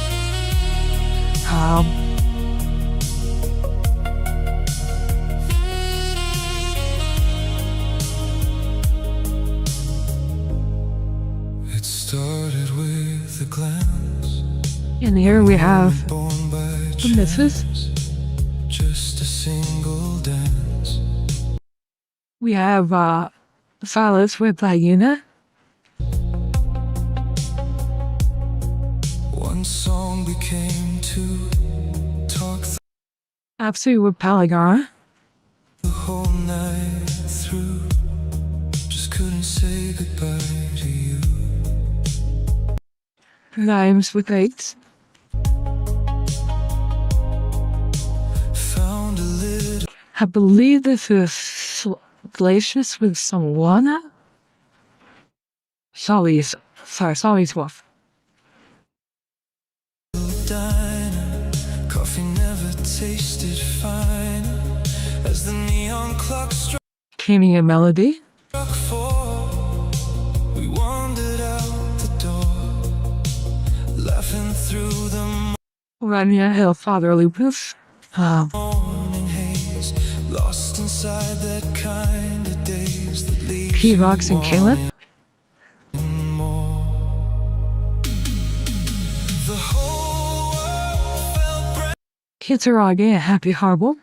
It started with a glance, And here we have born by the missus. just a single dance. We have Silas with Una. One song became two, talk Absolutely with Palagara. the whole night through. Just couldn't say goodbye to you. Rhymes with Eights. Found a little I believe this is Glacius with Solana. Solly's Wolf. diner. Coffee never tasted finer. As the neon clock struck Kenny and Melody. 4, we wandered out the door, laughing through the Rania Hill Father Lupus. morning haze, lost inside that kind of days that leaves P Rocks and Caleb. wanting more. The whole world felt brand Kitsarage and Happy Harbor. new.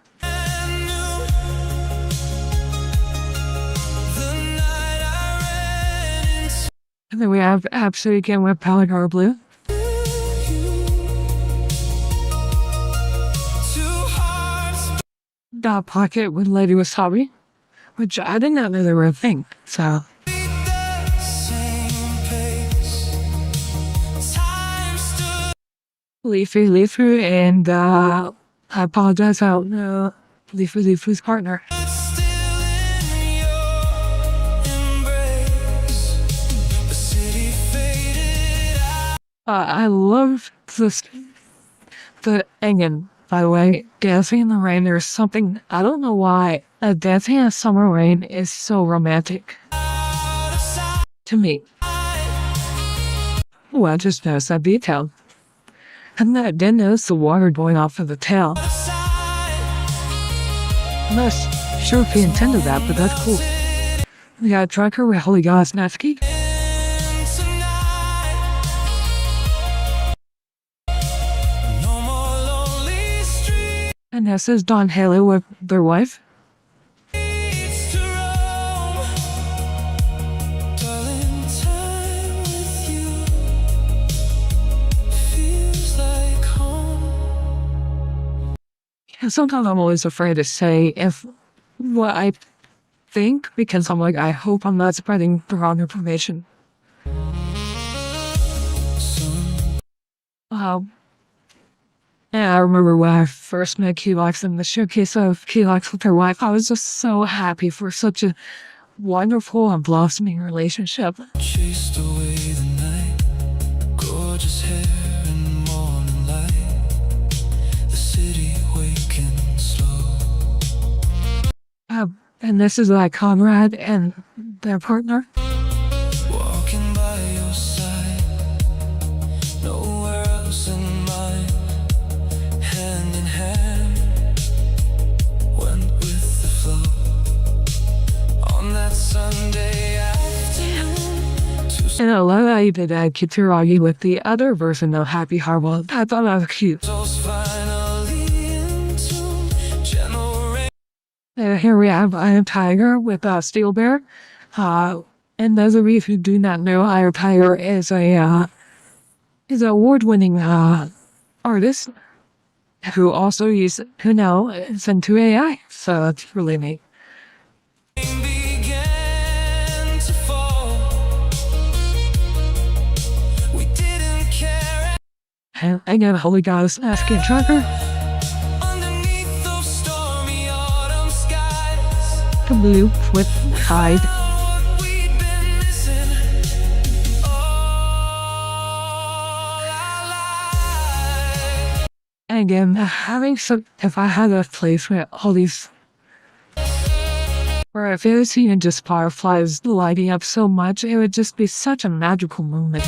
The night I ran into And then we have Absolute again with Palagara Blue. two hearts Dot Pocket with Lady Wasabi. Which I didn't know they were a thing. So beat the same pace. Time stood Leafy and I apologize, I don't know Leafy's partner. still in your embrace. The city faded out. I love the Engen, by the way. Dancing in the Rain, there's something, I don't know why, Dancing in summer rain is so romantic to me. Oh, I just noticed that detail. And I didn't notice the water going off of the tail. I'm not sure if he intended that, but that's cool. We got a trucker with Holy God's Nevsky. And this is Don Haley with their wife. And sometimes I'm always afraid to say what I think, because I'm like, I hope I'm not spreading the wrong information. And I remember when I first met Keylox in the showcase of Keylox with her wife, I was just so happy for such a wonderful and blossoming relationship. Chased away the night, gorgeous hair and morning light, the city waking slow. And this is like Conrad and their partner. Walking by your side, nowhere else in mind, hand in hand, went with the flow. On that Sunday afternoon, And I love how you did that Kituragi with the other version of Happy Harwell. I thought that was cute. souls finally in tune, generation. And here we have I Am Tiger with Steel Bear. And those of you who do not know, I Am Tiger is an award-winning artist who also now is into AI. So it's really neat. Began to fall. We didn't care And again, Holy Goddess Asking Trucker. underneath those stormy autumn skies. The blue with Hyde. What we'd been missing all our lives. And again, having some, if I had a place where all these, where if it was seeing just fireflies lighting up so much, it would just be such a magical moment.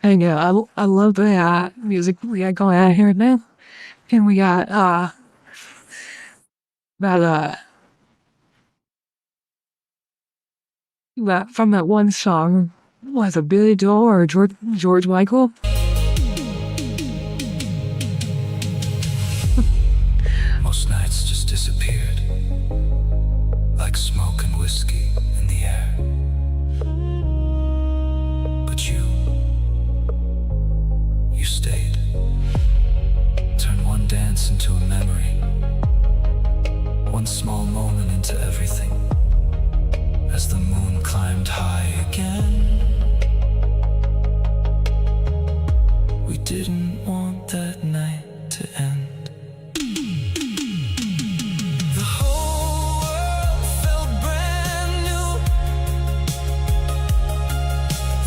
And yeah, I love the music we got going on here now. And we got that from that one song, was it Billy Joel or George Michael? Most nights just disappeared, like smoke and whiskey in the air. But you stayed. Turned one dance into a memory, one small moment into everything. As the moon climbed high again, we didn't want that night to end. The whole world felt brand new.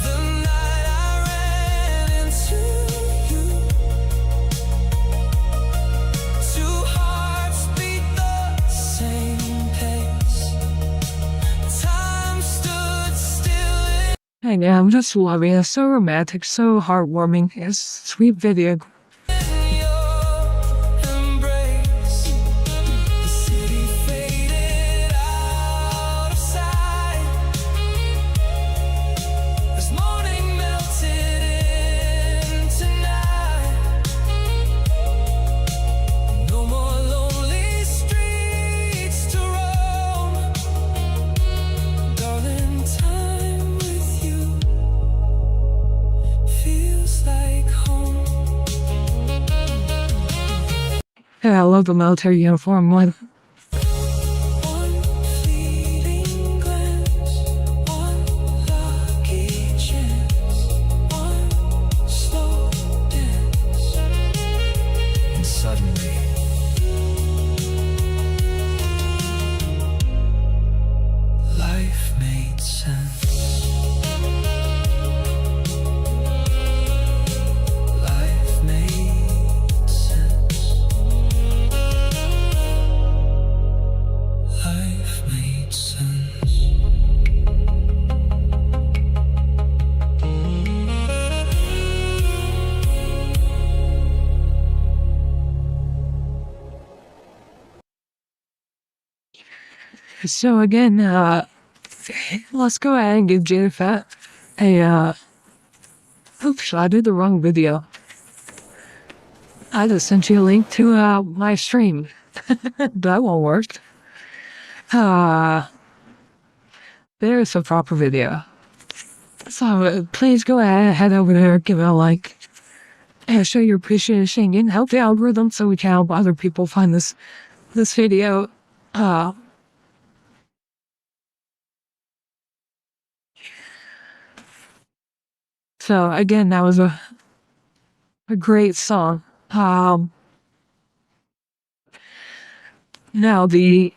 The night I ran into you. Two hearts beat the same pace. Time stood still. And yeah, I'm just loving it. It's so romantic, so heartwarming. It's a sweet video. Yeah, I love the military uniform one. So again, let's go ahead and give Jennifer a, oops, I did the wrong video. I just sent you a link to, my stream. That won't work. There's a proper video. So please go ahead, head over there, give it a like, and show your appreciation and help the algorithm so we can help other people find this video. So again, that was a great song. Now the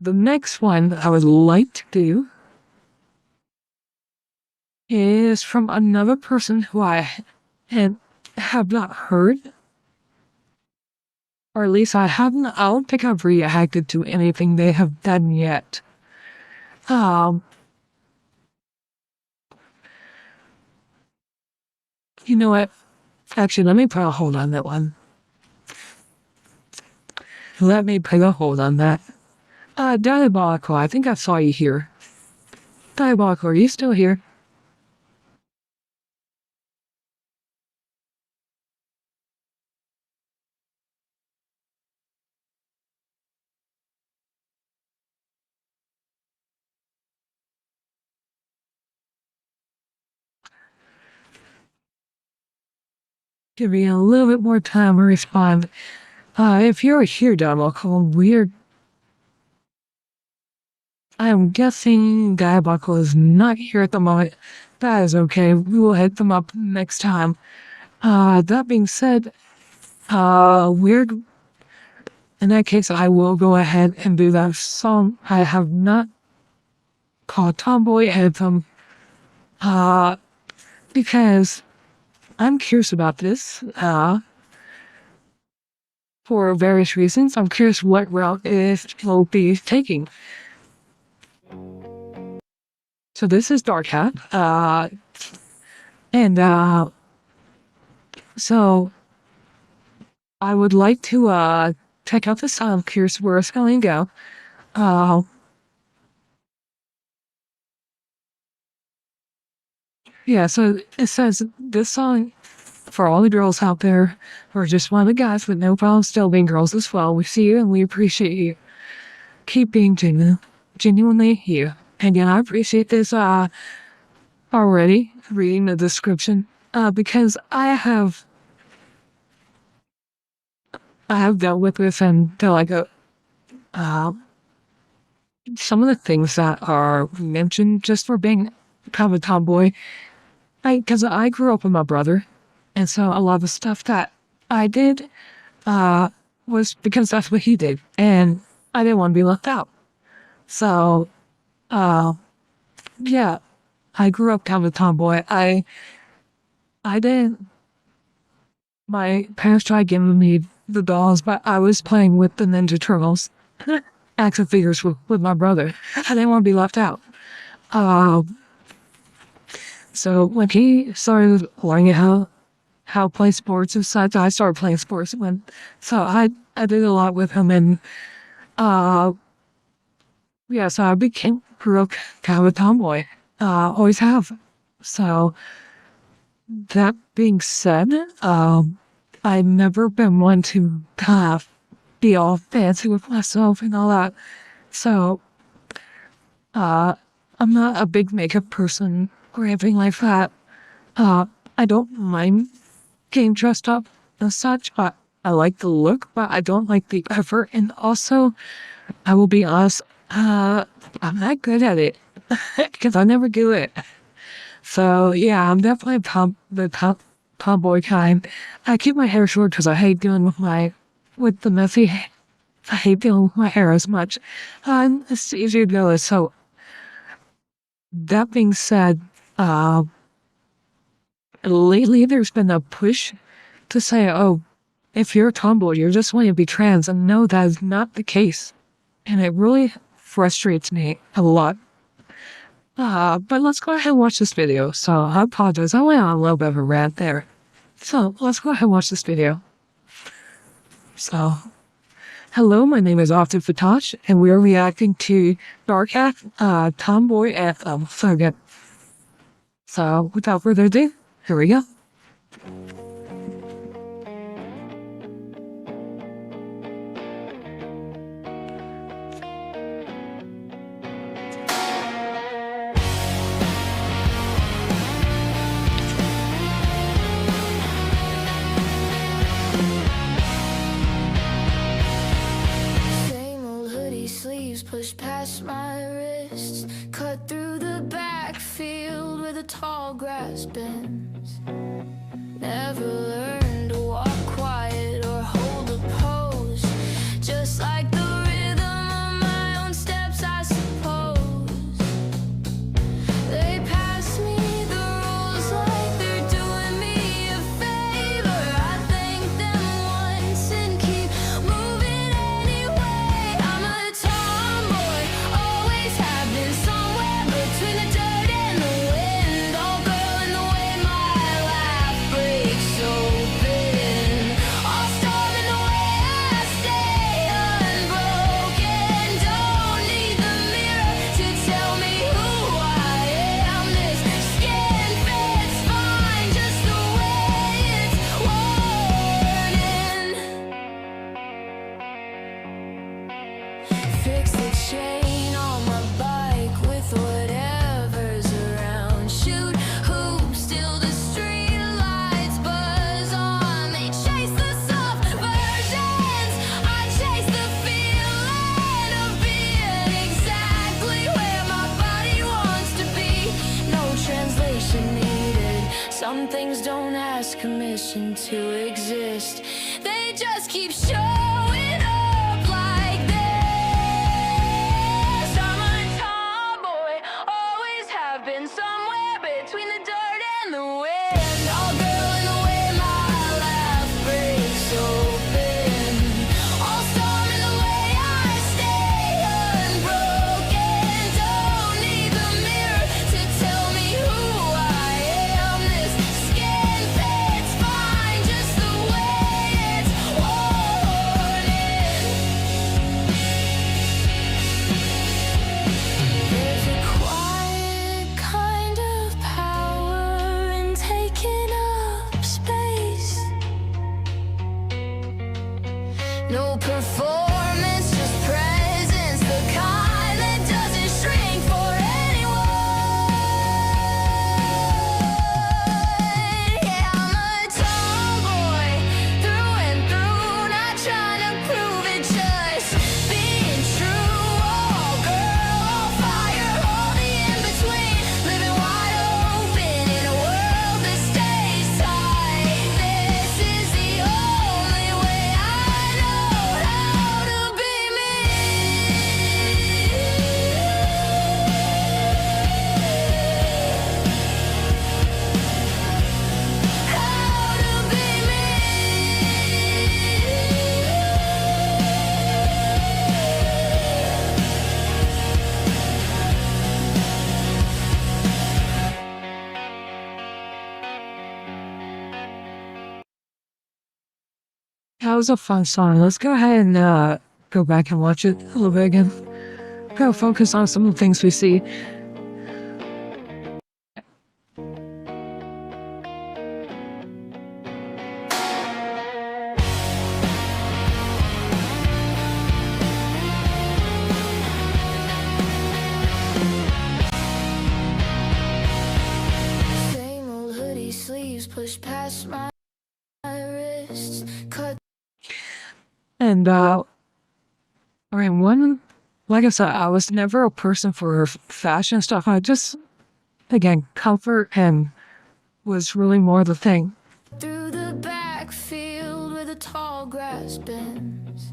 next one that I would like to do is from another person who I have not heard, or at least I don't think I've reacted to anything they have done yet. You know what? Actually, let me put a hold on that one. Let me put a hold on that. Diabolical, I think I saw you here. Diabolical, are you still here? Give me a little bit more time to respond. If you're here, Diabolical, weird. I'm guessing Diabolical is not here at the moment. That is okay. We will hit them up next time. That being said, weird. In that case, I will go ahead and do that song. I have not called Tomboy Anthem, because I'm curious about this, for various reasons. I'm curious what route it will be taking. So this is Dark Hat, and so I would like to check out the song. I'm curious where it's going to go. Yeah, so it says this song for all the girls out there, or just one of the guys with no problem still being girls as well. We see you and we appreciate you. Keep being genuinely you. And yeah, I appreciate this already reading the description, because I have dealt with this, and they're like some of the things that are mentioned just for being kind of a tomboy. Because I grew up with my brother, and so a lot of the stuff that I did was because that's what he did, and I didn't want to be left out. So, yeah, I grew up kind of a tomboy. I didn't. My parents tried giving me the dolls, but I was playing with the Ninja Turtles, action figures with my brother. I didn't want to be left out. So when he started learning how to play sports and such, I started playing sports. So I did a lot with him, and yeah, so I grew up kind of a tomboy. Always have. So that being said, I've never been one to kind of be all fancy with myself and all that. So I'm not a big makeup person or anything like that. I don't mind getting dressed up and such, but I like the look, but I don't like the effort. And also, I will be honest, I'm not good at it because I never do it. So yeah, I'm definitely the tomboy kind. I keep my hair short because I hate dealing with the messy. I hate dealing with my hair as much. It's easier to go. So that being said, lately there's been a push to say, oh, if you're a tomboy, you're just wanting to be trans, and no, that is not the case. And it really frustrates me a lot. But let's go ahead and watch this video. So I apologize, I went on a little bit of a rant there. So let's go ahead and watch this video. So, Hello, my name is Ovted Fatash, and we are reacting to Dark Hat, Tomboy Anthem. So again, so without further ado, here we go. Same old hoodie sleeves pushed past my wrists, cut through the backfield where the tall grass bends. Never learned to walk quiet or hold a pose, just like the rhythm of my own steps, I suppose. They pass me the rules like they're doing me a favor. I thank them once and keep moving anyway. I'm a tomboy, always have been, somewhere between the dirt and the wind. All girl in the way my laugh breaks open. All storm in the way I stay unbroken. Don't need the mirror to tell me who I am. This skin fits fine just the way it's worn in. Fix the chain on my bike with whatever's around. Shoot hoops till the street lights buzz on. They chase the soft versions, I chase the feeling of being exactly where my body wants to be. No translation needed. Some things don't ask permission to exist. They just keep showing up like this. I'm a tomboy, always have been, somewhere between the dirt and the wind. All girl in the way my laugh breaks open. All storm in the way I stay unbroken. Don't need the mirror to tell me who I am. This skin fits fine just the way it's worn in. There's a quiet kind of power in taking up space. No performance, just presence, the kind that doesn't shrink for anyone. Yeah, I'm a tomboy through and through, not trying to prove it, just being true. All girl, all fire, all the in between, living wide open in a world that stays tight. This is the only way I know how to be me. How to be That was a fun song. Let's go ahead and go back and watch it a little bit again. Gotta focus on some of the things we see. Same old hoodie sleeves pushed past my wrists, cut. And I mean, like I said, I was never a person for fashion stuff. I just, again, comfort and was really more the thing. Through the backfield where the tall grass bends.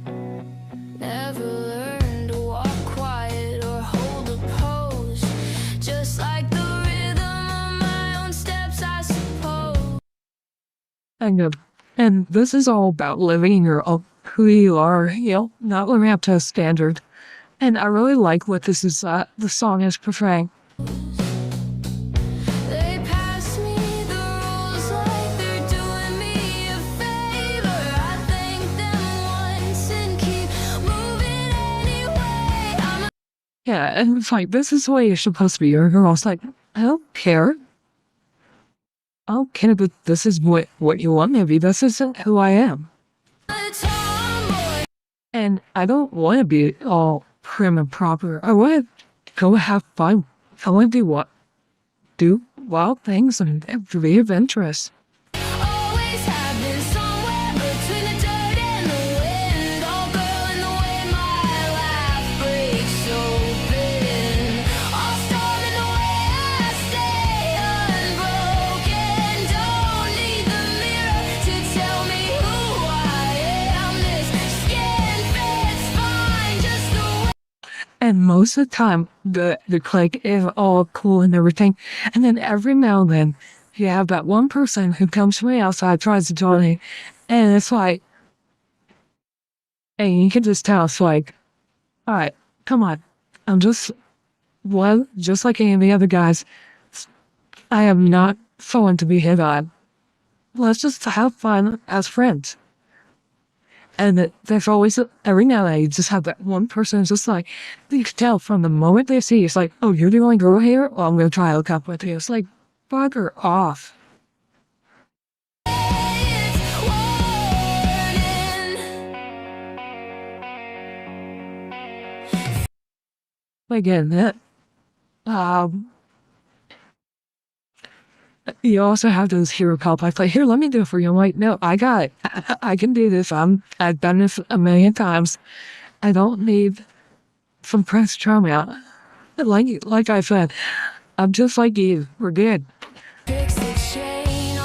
Never learned to walk quiet or hold a pose, just like the rhythm of my own steps, I suppose. And this is all about living your own, who you are, not living up to a standard. And I really like what this is, the song is portraying. They pass me the rules like they're doing me a favor. I thank them once and keep Yeah, and it's like, this is the way you're supposed to be. Your girl's like, I don't care. I don't care, but this is what you want me to be. This isn't who I am. And I don't want to be all prim and proper. I want to go have fun. I want to do wild things and be adventurous. Always have been somewhere between the dirt and the wind. Oh, girl, and the way my life breaks open. All storm in the way I stay unbroken. Don't need the mirror to tell me who I am. This skin fits fine just the way. And most of the time, the clique is all cool and everything. And then every now and then, you have that one person who comes from the outside, tries to join in, and it's like, and you can just tell, it's like, all right, come on. I'm just like any of the other guys. I am not someone to be hit on. Let's just have fun as friends. And there's always, every now and then, you just have that one person who's just like, you can tell from the moment they see you, it's like, oh, you're the only girl here? Well, I'm going to try to hook up with you. It's like, bugger off. Again, you also have those hero call plays like, here, let me do it for you. I'm like, no, I got it. I can do this. I've done this a million times. I don't need some Prince Charming. Like I said, I'm just like you. We're good. Fix the chain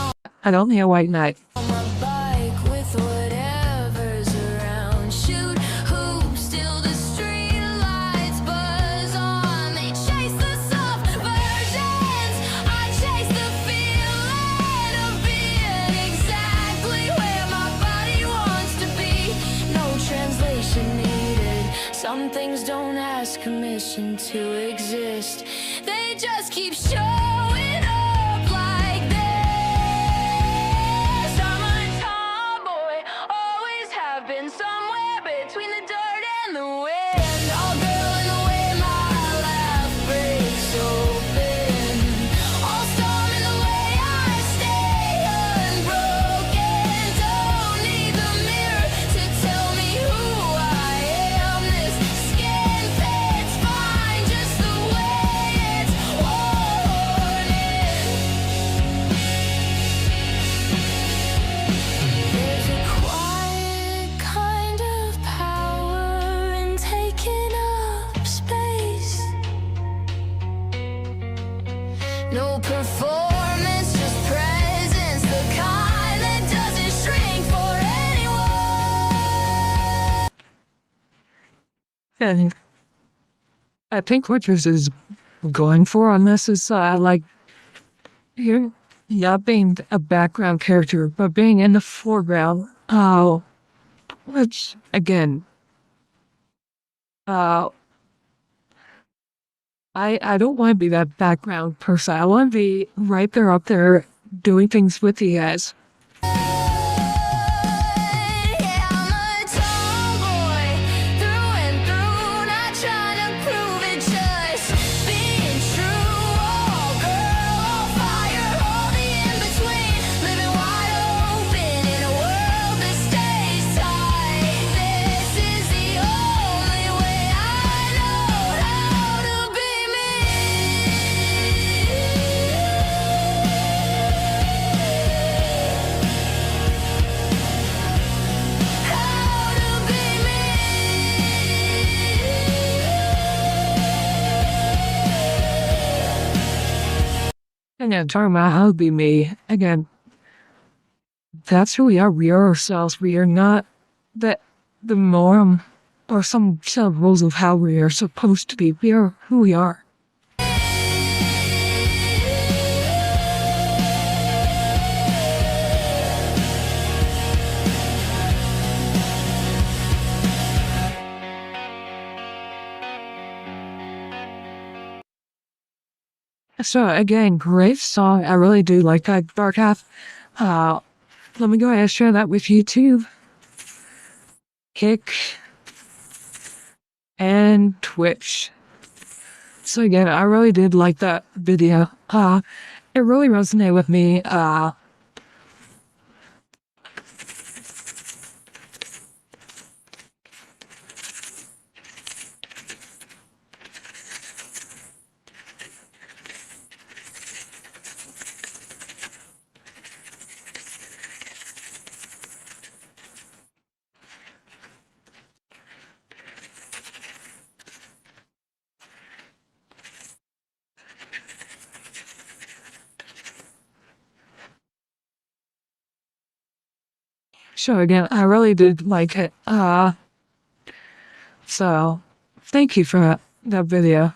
I don't need a white knight. on my bike with whatever's around. Shoot hoops till the street lights buzz on. They chase the soft versions. I chase the feeling of being exactly where my body wants to be. No translation needed. Some things don't ask permission to exist. They just keep showing up like this. I'm a tomboy, always have been somewhere between the dirt and the wind. All girl in the way my life breaks open. All storm in the way I stay unbroken. Don't need the mirror to tell me who I am. This skin fits fine just the way it's worn in. There's a quiet kind of power in taking up space. No performance, just presence, the kind that doesn't shrink for anyone. And I think what this is going for on this is like, you're not being a background character, but being in the foreground. Oh, which again, I don't want to be that background person. I want to be right there up there doing things with you guys. Yeah, I'm a tomboy through and through, not trying to prove it, just being true. Oh, girl, on fire, all the in-between, living wide open in a world that stays tight. This is the only way I know how to be how to be And then talking about how to be me, again, that's who we are. We are ourselves. We are not the norm or some set of rules of how we are supposed to be. We are who we are. So again, great song. I really do like that Dark Half. Let me go ahead and share that with you too. Kick and Twitch. So again, I really did like that video. It really resonated with me. So again, I really did like it. So thank you for that video.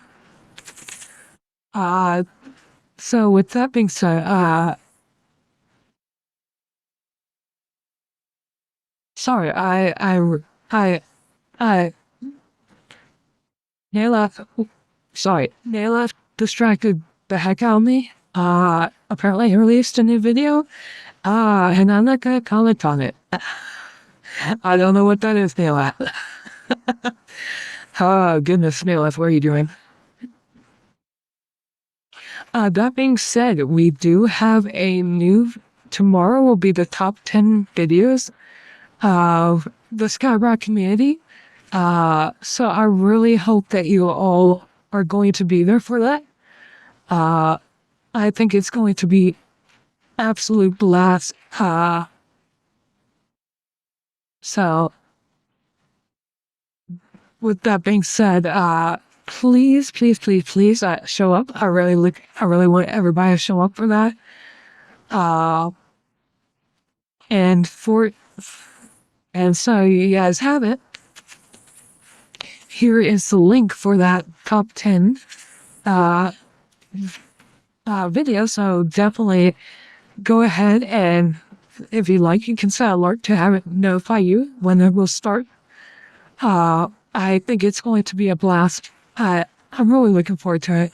So with that being said, sorry, I, Nayla, sorry, Nayla distracted the heck out of me. Apparently he released a new video. And I'm not gonna comment on it. I don't know what that is, Nayla. Oh, goodness, Nayla, what are you doing? That being said, we do have a new, tomorrow will be the top 10 videos of the Skyrock community. So I really hope that you all are going to be there for that. I think it's going to be absolute blast. So with that being said, please, please, please, please, show up. I really want everybody to show up for that. And so you guys have it. Here is the link for that top 10 video. So definitely go ahead, and if you like, you can set an alert to have it notify you when it will start. I think it's going to be a blast. I'm really looking forward to it.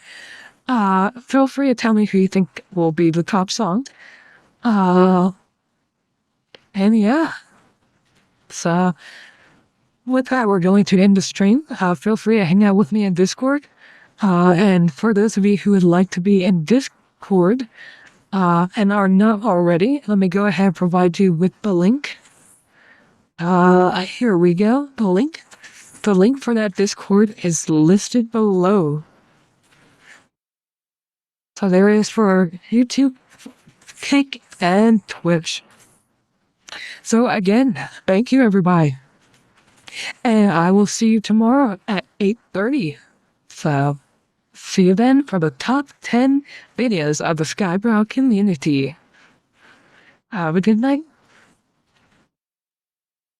Feel free to tell me who you think will be the top song. And yeah. So with that, we're going to end the stream. Feel free to hang out with me in Discord. And for those of you who would like to be in Discord, and are not already, let me go ahead and provide you with the link. Here we go, the link. The link for that Discord is listed below. So there it is for YouTube, Kick, and Twitch. So again, thank you everybody. And I will see you tomorrow at 8:30. So see you then for the top 10 videos of the Skybrow community. Have a good night.